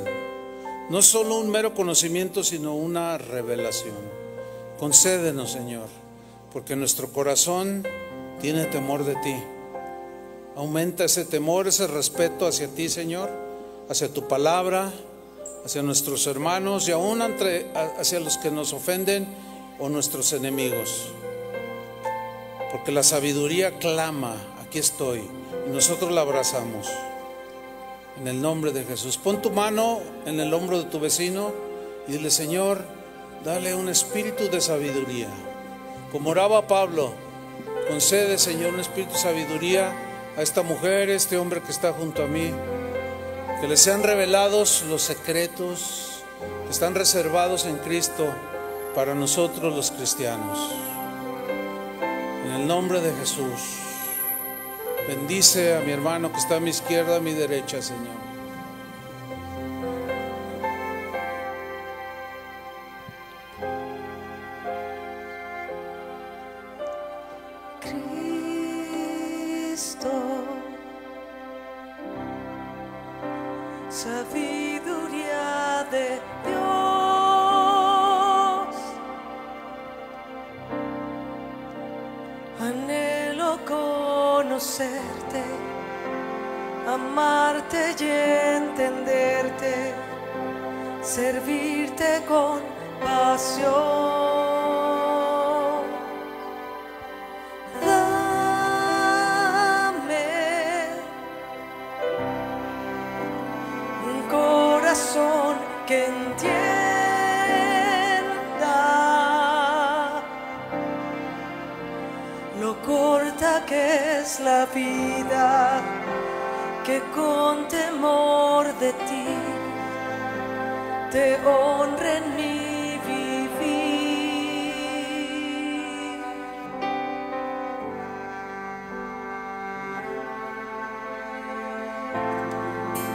No solo un mero conocimiento, sino una revelación. Concédenos, Señor, porque nuestro corazón tiene temor de ti. Aumenta ese temor, ese respeto hacia ti, Señor, hacia tu palabra, hacia nuestros hermanos y aún hacia los que nos ofenden o nuestros enemigos. Porque la sabiduría clama, aquí estoy, y nosotros la abrazamos. En el nombre de Jesús. Pon tu mano en el hombro de tu vecino y dile: Señor, dale un espíritu de sabiduría. Como oraba Pablo, concede, Señor, un espíritu de sabiduría a esta mujer, a este hombre que está junto a mí. Que les sean revelados los secretos que están reservados en Cristo para nosotros los cristianos. En el nombre de Jesús. Bendice a mi hermano que está a mi izquierda, a mi derecha, Señor. Cristo, sabiduría de Dios, anhelo conocerte, amarte y entenderte, servirte con pasión. Dame un corazón que entienda lo corta que es la vida, que con temor de ti te honre en mi vivir.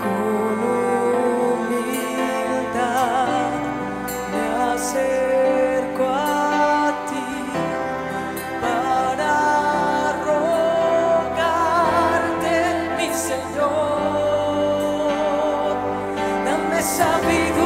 Con humildad me acerco a ti para rogarte, mi Señor, dame sabiduría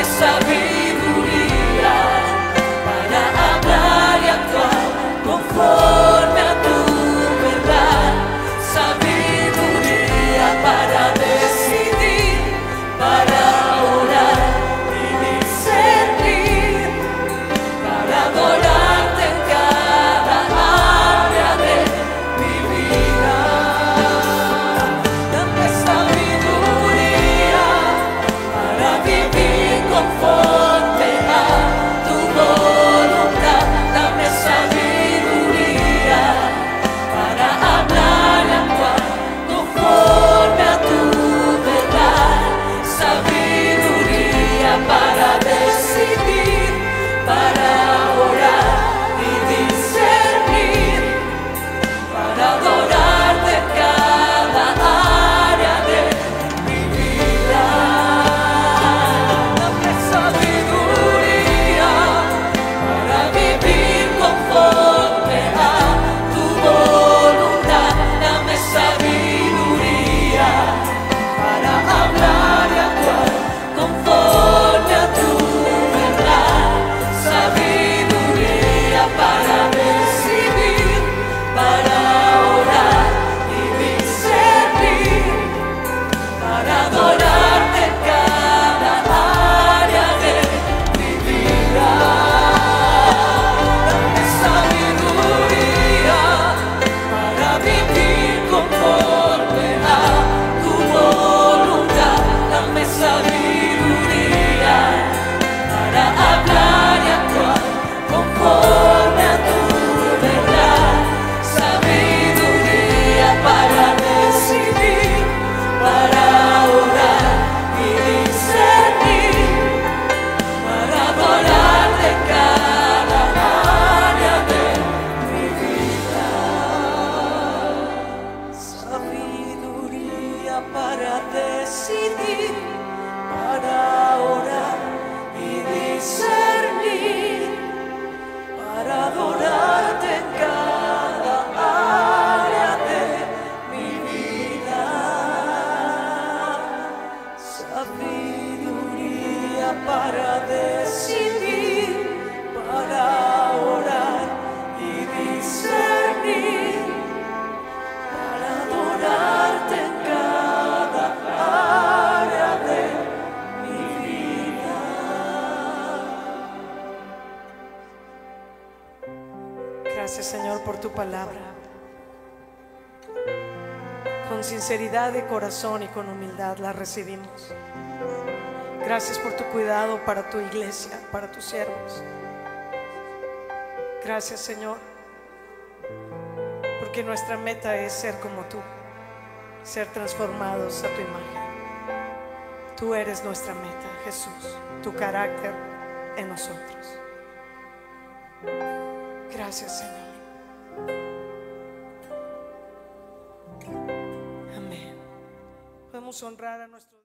sabiduría para hablar y actuar conforme a tu verdad, sabiduría para decidir, para orar y discernir, para adorarte en cada área de mi vida. Dame sabiduría para vivir conforme a tu voluntad. Dame sabiduría para hablar y actuar conforme a tu verdad, sabiduría para decidir, para orar y discernir, para adorarte en cada área de mi vida. Dame sabiduría para vivir conforme a tu voluntad. Dame sabiduría para hablar y actuar conforme a tu verdad, sabiduría para decidir, para orar y discernir, para adorarte en cada área de mi vida. Dame sabiduría para vivir conforme a tu voluntad. Dame sabiduría para hablar y actuar conforme a tu verdad, sabiduría para decidir, para orar y discernir, para adorarte en cada área de mi vida. Sabiduría para decidir, para orar y discernir, para adorarte en cada área de mi vida. Sabiduría para decidir, para orar y discernir, para adorarte en cada área de mi vida. Gracias, Señor, por tu palabra. Con sinceridad de corazón y con humildad la recibimos. Gracias por tu cuidado para tu iglesia, para tus siervos. Gracias, Señor, porque nuestra meta es ser como tú, ser transformados a tu imagen. Tú eres nuestra meta, Jesús, tu carácter en nosotros. Gracias, Señor. Amén. Podemos honrar a nuestro